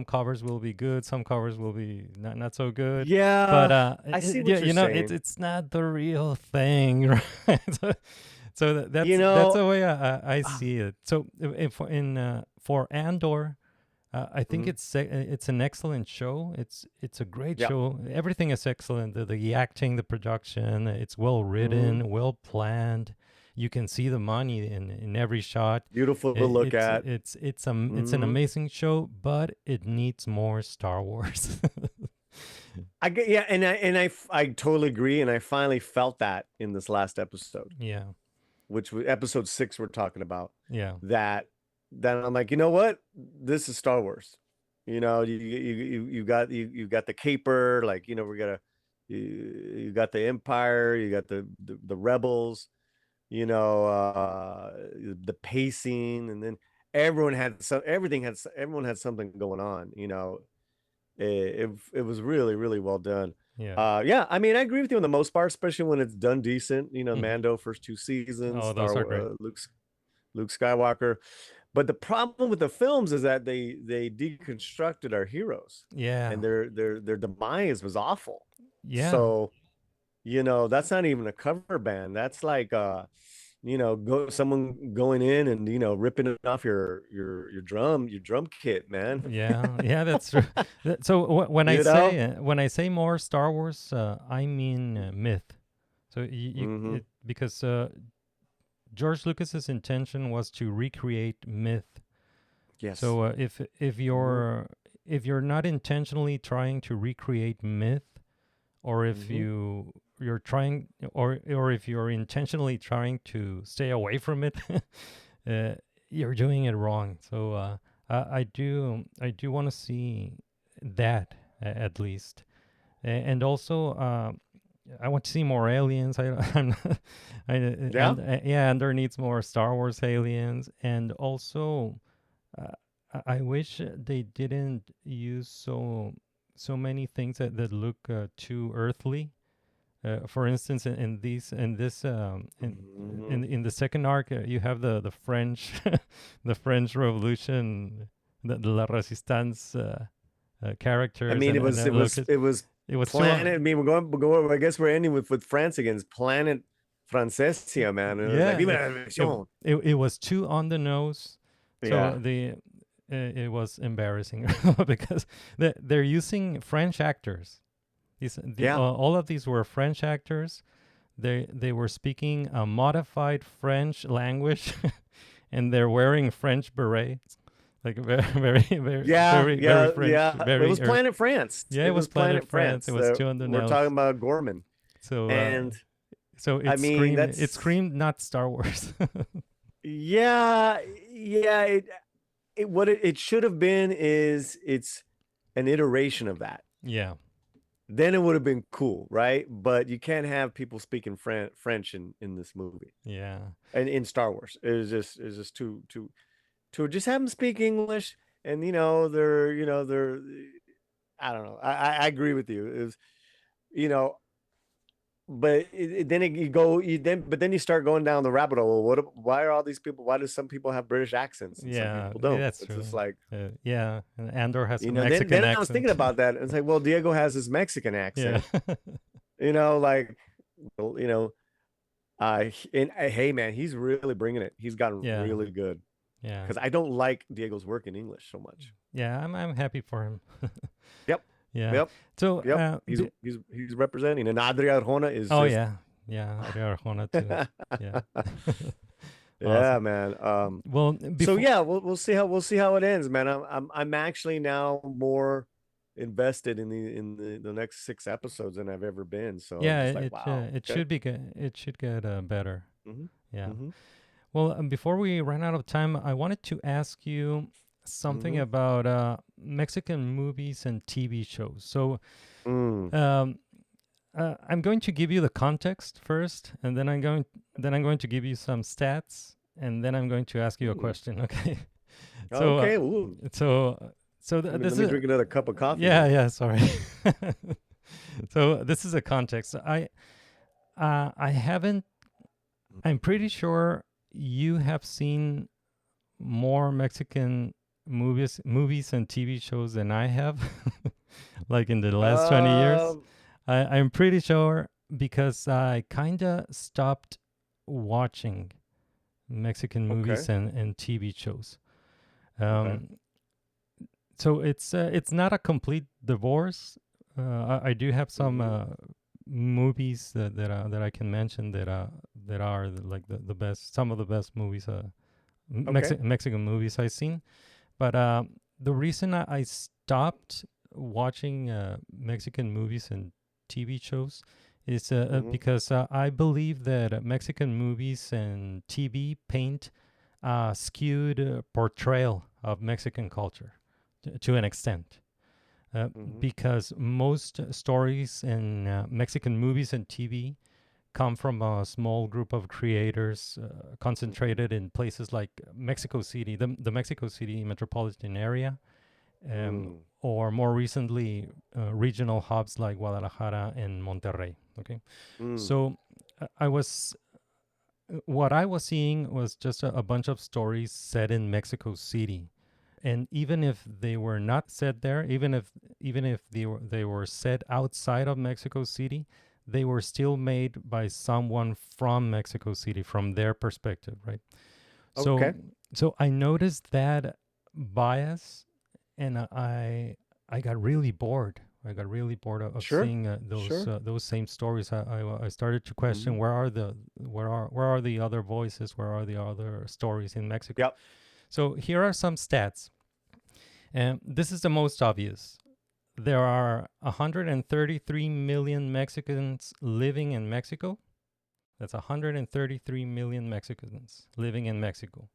covers will be good, some covers will be not so good. Yeah, but I see what you're saying. It's not the real thing, right? So that's the way I see it. So for Andor, I think it's an excellent show. It's a great show. Everything is excellent. The acting, the production, it's well written, well planned. You can see the money in every shot. Beautiful to look at. It's an amazing show, but it needs more Star Wars. I totally agree, and I finally felt that in this last episode. Yeah, which was episode 6 we're talking about. Yeah, that I'm like, you know what? This is Star Wars. You know, you got the caper, like, you know, you got the Empire, you got the rebels. You know, the pacing, and then everyone had something going on. You know, it was really, really well done. Yeah. I mean, I agree with you on the most part, especially when it's done decent. You know, Mando first 2 seasons, those are great. Luke Skywalker. But the problem with the films is that they deconstructed our heroes. Yeah, and their demise was awful. Yeah. So, you know, that's not even a cover band. That's like you know, someone going in and, you know, ripping it off your drum kit, man. Yeah, that's true. So when I say more Star Wars, I mean myth. So because George Lucas's intention was to recreate myth. Yes. So if you're not intentionally trying to recreate myth, or if you're trying, or if you're intentionally trying to stay away from it, you're doing it wrong. So I do want to see that at least, and also I want to see more aliens. And there needs more Star Wars aliens, and also I wish they didn't use so many things that look too earthly. For instance, in the second arc, you have the French, the French Revolution, the La Resistance characters. I mean, it was planet. I mean, we're going. I guess we're ending with France again. It's Planet Francesia, man. It was too on the nose. So it was embarrassing because they're using French actors. All of these were French actors. They were speaking a modified French language, and they're wearing French berets, like very French. It was Planet France. Yeah, it was Planet France. It was too on the nose. We're talking about Gorman. So so it screamed not Star Wars. What it should have been is it's an iteration of that. Yeah. Then it would have been cool, right? But you can't have people speaking French in this movie. Yeah. And in Star Wars, it's just too just have them speak English, and they're I don't know. I agree with you. It was, but then you start going down the rabbit hole. Why are all these people? Why do some people have British accents? And some people don't. That's it's true. Just like and Andor has some Mexican then accent. I was thinking about that. And it's like, well, Diego has his Mexican accent. Hey man, he's really bringing it. He's gotten really good. Yeah. Because I don't like Diego's work in English so much. Yeah, I'm happy for him. Yep. Yeah. Yep. So he's representing, and Adria Arjona is. Oh yeah, Adria Arjona too. Yeah. Yeah, awesome. Man. We'll see how it ends, man. I'm actually now more invested in the next 6 episodes than I've ever been. So it should be good. It should get better. Mm-hmm. Yeah. Mm-hmm. Well, before we run out of time, I wanted to ask you something about Mexican movies and TV shows. So I'm going to give you the context first, and then I'm going to give you some stats, and then I'm going to ask you a question. Okay. So, Okay. Ooh. This Let me drink another cup of coffee. yeah. Sorry. So this is a context. I haven't. I'm pretty sure you have seen more Mexican movies and TV shows than I have, like in the last 20 years. I'm pretty sure because I kind of stopped watching Mexican movies and TV shows. So it's not a complete divorce. I do have some movies that I can mention that are like the best, some of the best movies, Mexican movies I've seen. But the reason I stopped watching Mexican movies and TV shows is because I believe that Mexican movies and TV paint a skewed portrayal of Mexican culture to an extent. Because most stories in Mexican movies and TV come from a small group of creators concentrated in places like Mexico City, the Mexico City metropolitan area, or more recently, regional hubs like Guadalajara and Monterrey. Okay, so what I was seeing was just a bunch of stories set in Mexico City. And even if they were not set there, even if they were set outside of Mexico City, they were still made by someone from Mexico City, from their perspective, right? So I noticed that bias, and I got really bored. I got really bored of seeing those same stories. I started to question where are the other voices? Where are the other stories in Mexico? Yep. So here are some stats. And this is the most obvious. There are 133 million Mexicans living in Mexico. That's 133 million Mexicans living in Mexico.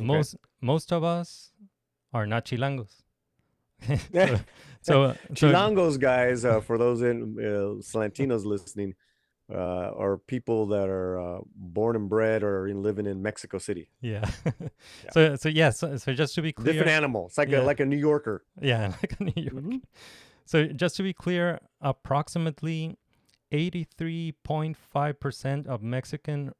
Okay. Most of us are not Chilangos. so Chilangos, guys, for those in Slantinos listening, are people that are born and bred or living in Mexico City. Yeah. So just to be clear, different animal. It's like a New Yorker. Yeah, like a New Yorker. So just to be clear, approximately 83.5% of Mexican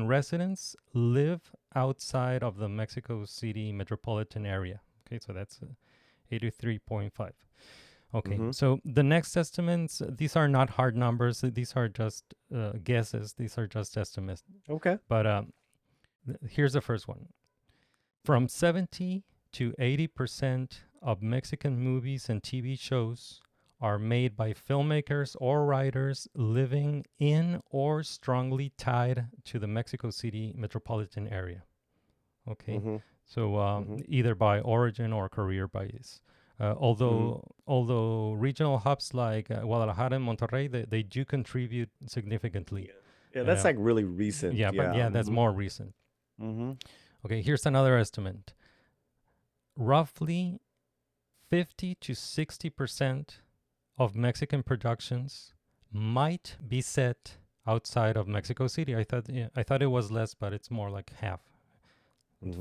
residents live outside of the Mexico City metropolitan area. Okay, so that's 83.5. Okay, so the next estimates, these are not hard numbers. These are just guesses. These are just estimates. Okay. But here's the first one. From 70 to 80% of Mexican movies and TV shows are made by filmmakers or writers living in or strongly tied to the Mexico City metropolitan area. Okay, so either by origin or career bias. Although regional hubs like Guadalajara and Monterrey, they do contribute significantly. Yeah, that's like really recent. Yeah, but that's more recent. Okay, here's another estimate. Roughly 50 to 60% of Mexican productions might be set outside of Mexico City. I thought it was less, but it's more like half.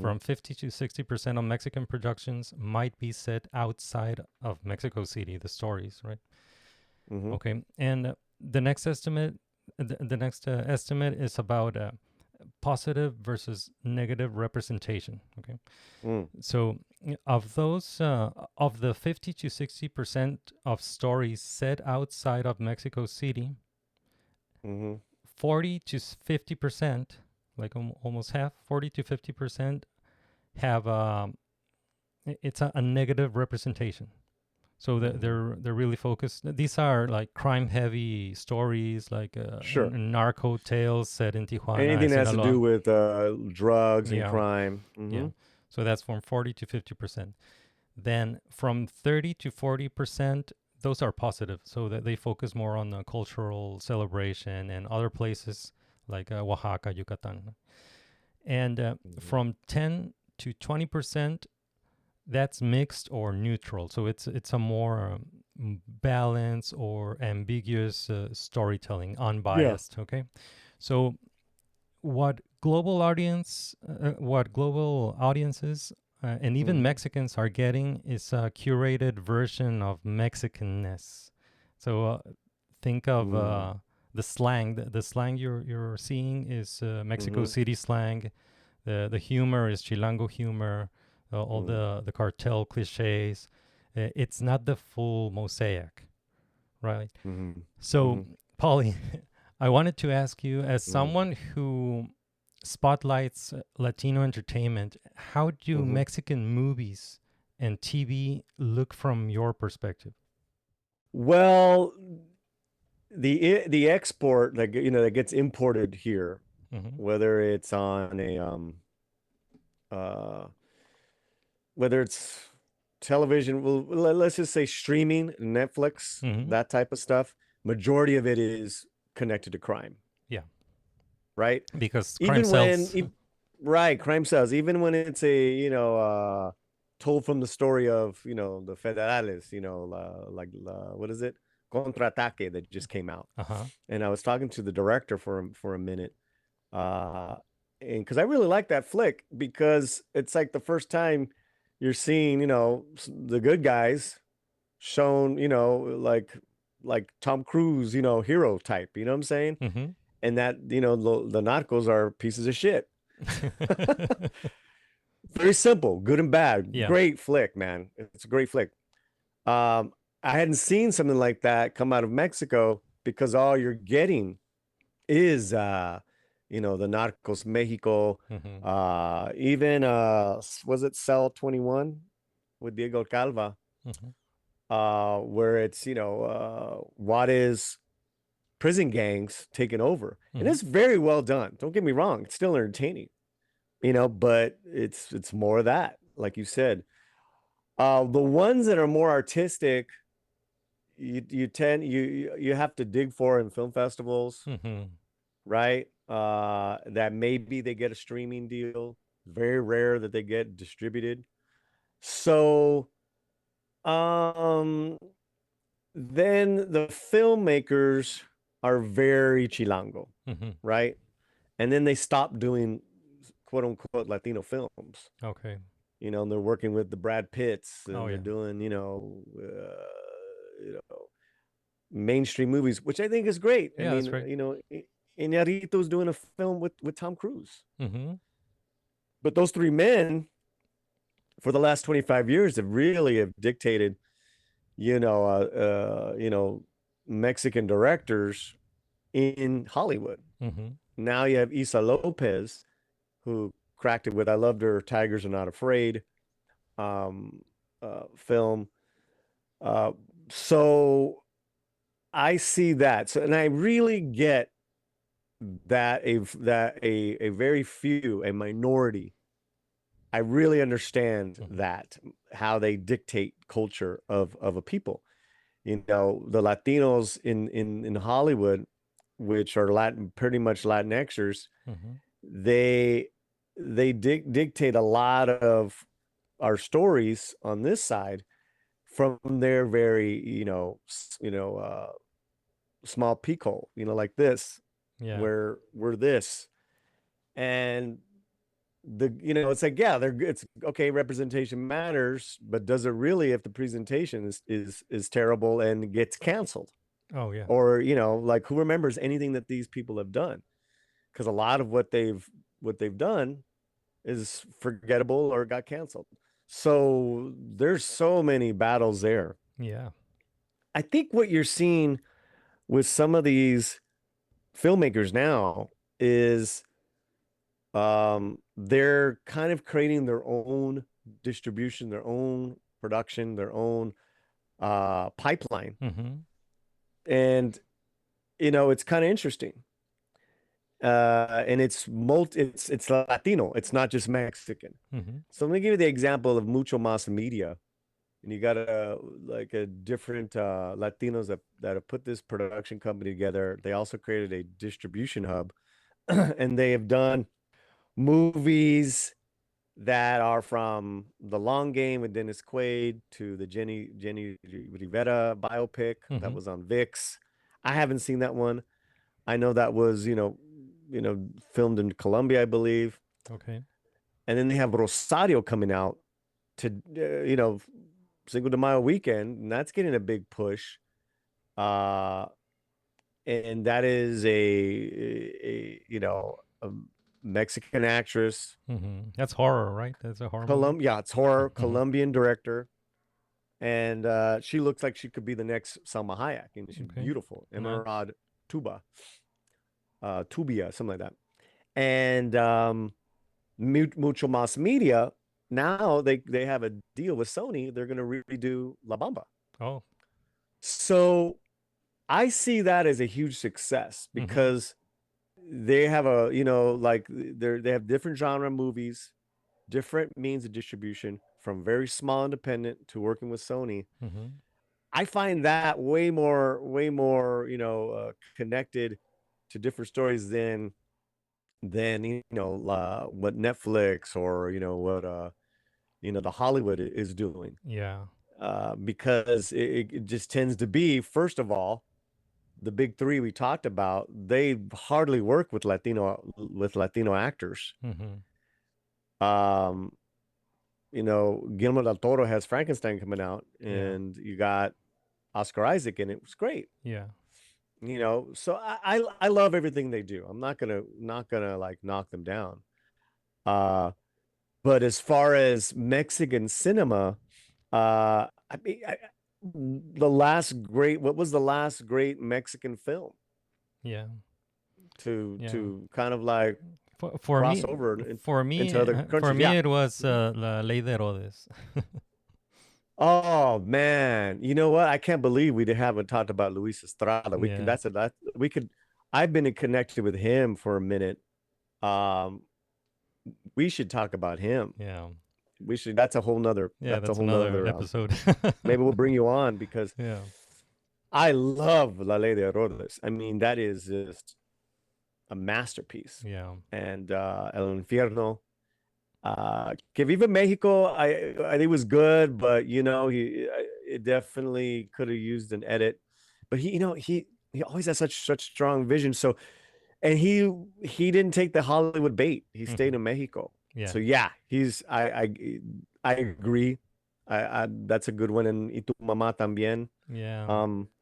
From 50 to 60% of Mexican productions might be set outside of Mexico City, the stories, right? Okay, and the next estimate is about positive versus negative representation, okay? So of those, of the 50 to 60% of stories set outside of Mexico City, 40 to 50%, like almost half, 40 to 50% have it's a negative representation. So they're really focused. These are like crime-heavy stories, like narco tales set in Tijuana. Anything that has to do with drugs and crime. Yeah. So that's from 40 to 50%. Then from 30 to 40%, those are positive. So that they focus more on the cultural celebration and other places like Oaxaca, Yucatan. And from 10 to 20%, that's mixed or neutral. So it's a more balanced or ambiguous storytelling, unbiased. Okay, so what global audiences and even Mexicans are getting is a curated version of Mexicanness. So think of the slang. The slang you're seeing is Mexico City slang. The humor is Chilango humor. All the cartel cliches. It's not the full mosaic, right? So, Paulie, I wanted to ask you, as someone who spotlights Latino entertainment, how do Mexican movies and TV look from your perspective? Well, the export, like, you know, that gets imported here, whether it's on a whether it's television, well, let's just say streaming, Netflix, that type of stuff, majority of it is connected to crime. Yeah. Right? Because crime sells. Right, crime sells. Even when it's a, you know, told from the story of, you know, the Federales, you know, what is it? Contraataque that just came out. And I was talking to the director for a minute. And because I really like that flick, because it's like the first time you're seeing, you know, the good guys shown, you know, like Tom Cruise, you know, hero type, you know what I'm saying? And that, you know, the narcos are pieces of shit. Very simple, good and bad. Yeah. Great flick, man. It's a great flick. I hadn't seen something like that come out of Mexico, because all you're getting is you know, the Narcos Mexico, even was it Cell 21 with Diego Calva, where it's, you know, what is prison gangs taking over, and it's very well done. Don't get me wrong, it's still entertaining, you know, but it's more of that, like you said. The ones that are more artistic, you have to dig for in film festivals, right? That maybe they get a streaming deal. Very rare that they get distributed. So then the filmmakers are very chilango, right? And then they stop doing quote unquote Latino films. Okay. You know, and they're working with the Brad Pitts, and Oh, they're yeah. doing, you know, mainstream movies, which I think is great. Yeah, I that's mean, great. you know, Iñárritu's doing a film with Tom Cruise. But those three men, for the last 25 years, have dictated, you know, Mexican directors in Hollywood. Now you have Isa Lopez, who cracked it with "I Loved Her, Tigers Are Not Afraid" film. So I see that. So, and I really get that a very few, a minority, I really understand that, how they dictate culture of a people. You know, the Latinos in Hollywood, which are pretty much Latinxers, they dictate a lot of our stories on this side from their very, you know, small peak hole, you know, like this, where we're this, and you know, it's like, yeah, it's okay, representation matters, but does it really if the presentation is terrible and gets canceled? Oh, yeah. Or, you know, like, who remembers anything that these people have done? Because a lot of what they've done is forgettable or got canceled. So there's so many battles there. Yeah. I think what you're seeing with some of these filmmakers now is they're kind of creating their own distribution, their own production, their own pipeline. And, you know, it's kind of interesting. And it's Latino. It's not just Mexican. So let me give you the example of Mucho Mas Media. And you got a different Latinos that have put this production company together. They also created a distribution hub, and they have done movies that are from The Long Game with Dennis Quaid to the Jenny Rivera biopic that was on VIX. I haven't seen that one. I know that was, you know, filmed in Colombia, I believe. Okay. And then they have Rosario coming out to Cinco de Mayo weekend, and that's getting a big push. And that is a Mexican actress. That's horror, right? That's a horror movie? Yeah, it's horror. Colombian director, and she looks like she could be the next Salma Hayek, and she's beautiful. Emerald Tubia, something like that. And Mucho Más Media, now they have a deal with Sony. They're going to redo La Bamba. Oh, so I see that as a huge success because they have they have different genre movies, different means of distribution, from very small independent to working with Sony. I find that way more connected to different stories than what Netflix or what the Hollywood is doing. Yeah. Because it just tends to be, first of all, the big three we talked about, they hardly work with Latino actors. Guillermo del Toro has Frankenstein coming out, and you got Oscar Isaac, and it was great. Yeah. So I love everything they do. I'm not gonna like knock them down. But as far as Mexican cinema, what was the last great Mexican film? Yeah. To kind of like for cross me, over into other countries. For me, it was La Ley de Herodes. Oh man, you know what? I can't believe we haven't talked about Luis Estrada. I've been connected with him for a minute. We should talk about him. Yeah, we should. That's a whole nother. Yeah, that's another episode. Maybe we'll bring you on because yeah, I love La Ley de Herodes. I mean, that is just a masterpiece. Yeah, and El Infierno. Que Viva Mexico, I think it was good, but it definitely could have used an edit. But he always has such strong vision. So, and he didn't take the Hollywood bait. He stayed in Mexico. Yeah. So yeah, I agree. That's a good one. And Y Tu Mamá también. Yeah.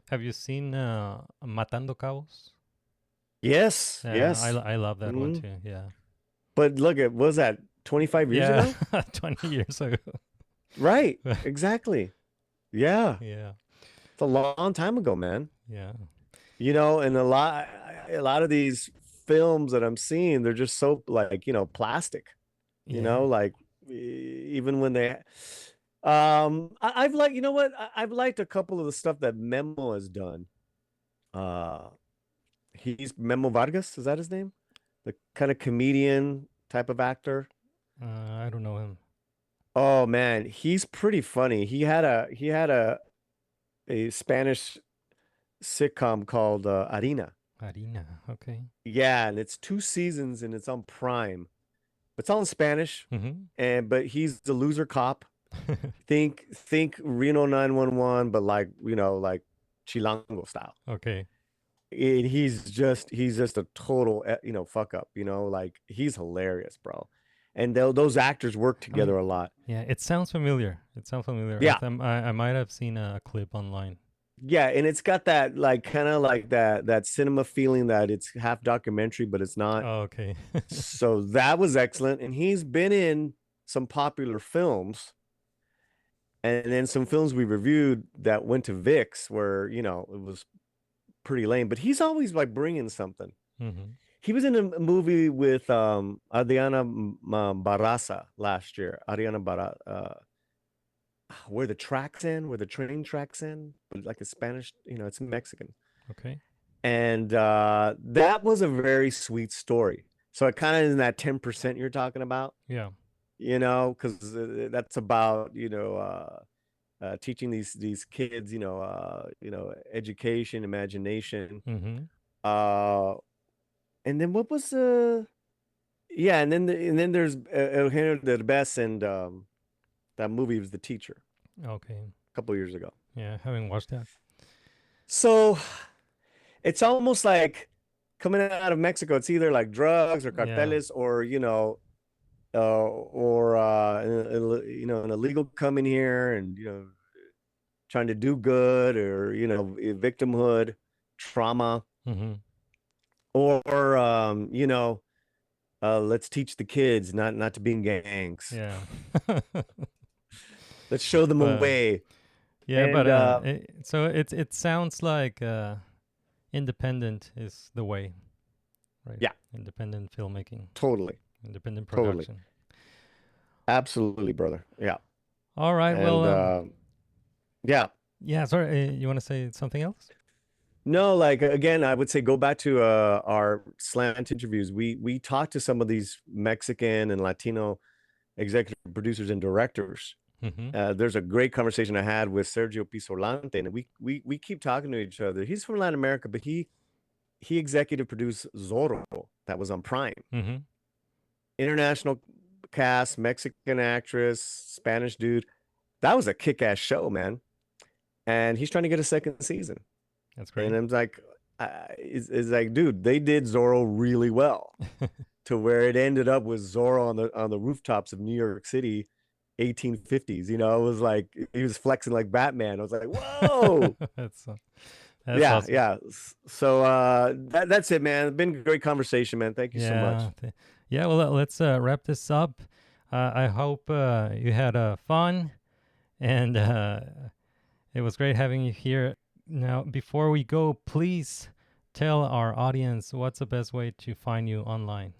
Have you seen Matando Cabos? Yes. Yes. I love that one too. Yeah. But look at, what was that? 25 years ago? 20 years ago. Right. Exactly. Yeah. Yeah. It's a long time ago, man. Yeah. And a lot of these films that I'm seeing, they're just so like, plastic. Like even when they I've liked, I've liked a couple of the stuff that Memo has done. He's Memo Vargas, is that his name? The kind of comedian type of actor. I don't know him. Oh man, he's pretty funny. He had a Spanish sitcom called Harina. Harina, okay. Yeah, and it's 2 seasons and it's on Prime. It's all in Spanish, but he's the loser cop. think Reno 911, but like Chilango style. Okay. And he's just a total fuck up. Like he's hilarious, bro. And those actors work together a lot. Yeah, it sounds familiar. Yeah, I might have seen a clip online. Yeah, and it's got that like kind of like that cinema feeling that it's half documentary, but it's not. Oh, okay. So that was excellent, and he's been in some popular films, and then some films we reviewed that went to VIX where it was pretty lame. But he's always like bringing something. He was in a movie with Adriana Barraza last year. Adriana Barraza. Where the train tracks in, but like a Spanish, it's Mexican. Okay. And that was a very sweet story. So it kind of in that 10% you're talking about. Yeah. Because that's about teaching these kids, education, imagination. And then what was and then there's Eugenio Derbez and that movie was The Teacher. Okay. A couple years ago. Yeah, I haven't watched that. So it's almost like coming out of Mexico, it's either like drugs or carteles or, or an illegal coming here and trying to do good, or victimhood, trauma, Mm-hmm. or let's teach the kids not to be in gangs. Yeah. Let's show them a But way. yeah, And but so it sounds like independent is the way, right? Yeah. Independent filmmaking, totally, independent totally, production. absolutely, brother. Yeah. All right. And Well, yeah. yeah. Sorry, you want to say something else? No, like again, I would say go back to our slant interviews. We talked to some of these Mexican and Latino executive producers and directors. Mm-hmm. There's a great conversation I had with Sergio Pisolante, and we keep talking to each other. He's from Latin America, but he executive produced Zorro, that was on Prime. Mm-hmm. International cast, Mexican actress, Spanish dude. That was a kick-ass show, man. And he's trying to get a second season. That's great. And I'm like, it's like, dude, they did Zorro really well, to where it ended up with Zorro on the rooftops of New York City, 1850s. It was like he was flexing like Batman. I was like, whoa. That's Yeah, awesome. yeah. So that's it, man. It's been a great conversation, man. Thank you so much. Yeah, well, let's wrap this up. I hope you had fun, and it was great having you here. Now, before we go, please tell our audience what's the best way to find you online.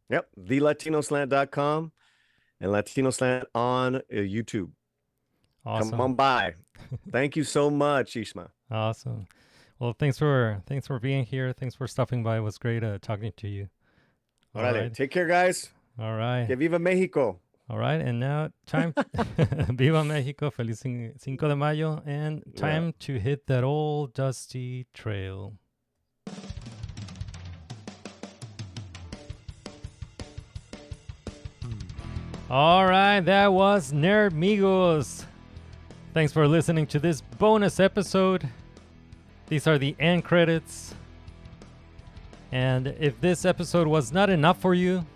Yep, thelatinoslant.com and Latino Slant on YouTube. Awesome. Come on by. Thank you so much, Ismael. Awesome. Well, thanks for being here. Thanks for stopping by. It was great talking to you. All right. Take care, guys. All right. Que viva Mexico. All right. And now time. Viva Mexico. Feliz Cinco de Mayo. And time to hit that old dusty trail. All right. That was Nerdmigos. Thanks for listening to this bonus episode. These are the end credits. And if this episode was not enough for you,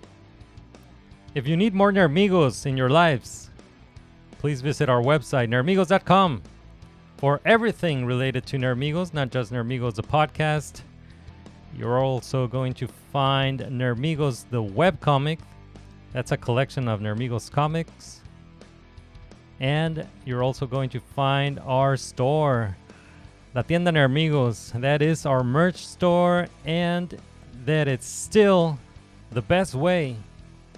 if you need more Nerdmigos in your lives, please visit our website, nerdmigos.com, for everything related to Nerdmigos, not just Nerdmigos, the podcast. You're also going to find Nerdmigos, the webcomic. That's a collection of Nerdmigos comics. And you're also going to find our store, La Tienda Nerdmigos. That is our merch store, and that it's still the best way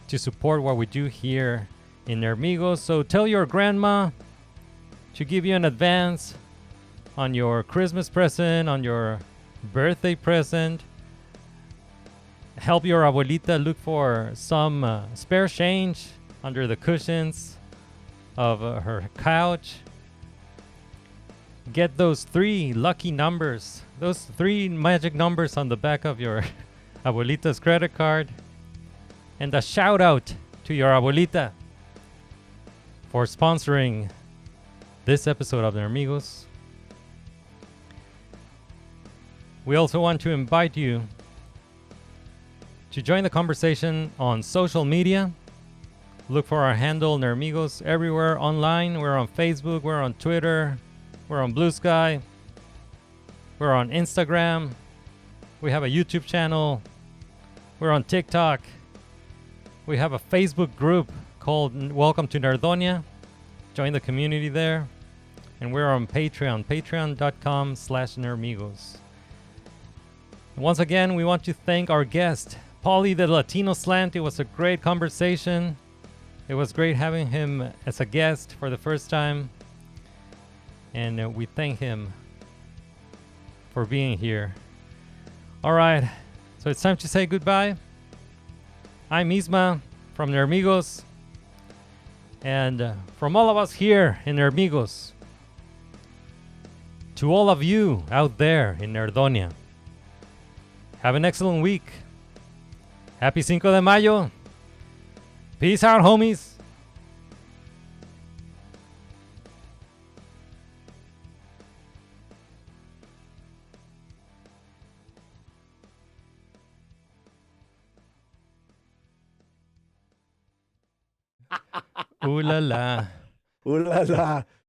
to support what we do here in Nerdmigos. So tell your grandma to give you an advance on your Christmas present, on your birthday present. Help your abuelita look for some spare change under the cushions of her couch. Get those 3 lucky numbers, those 3 magic numbers on the back of your abuelita's credit card. And a shout out to your abuelita for sponsoring this episode of Nerdmigos. We also want to invite you to join the conversation on social media. Look for our handle Nerdmigos everywhere online. We're on Facebook, we're on Twitter, we're on BLUESKY, we're on Instagram, we have a YouTube channel, we're on TikTok, we have a Facebook group called Welcome to Nerdonia. Join the community there. And we're on Patreon, patreon.com/Nerdmigos. Once again, we want to thank our guest, Paulie the Latino Slant. It was a great conversation. It was great having him as a guest for the first time. And we thank him for being here. All right, so it's time to say goodbye. I'm Isma from Nerdmigos. And from all of us here in Nerdmigos, to all of you out there in Nerdonia, have an excellent week. Happy Cinco de Mayo. Peace out, homies. Ooh la la. Ooh la la.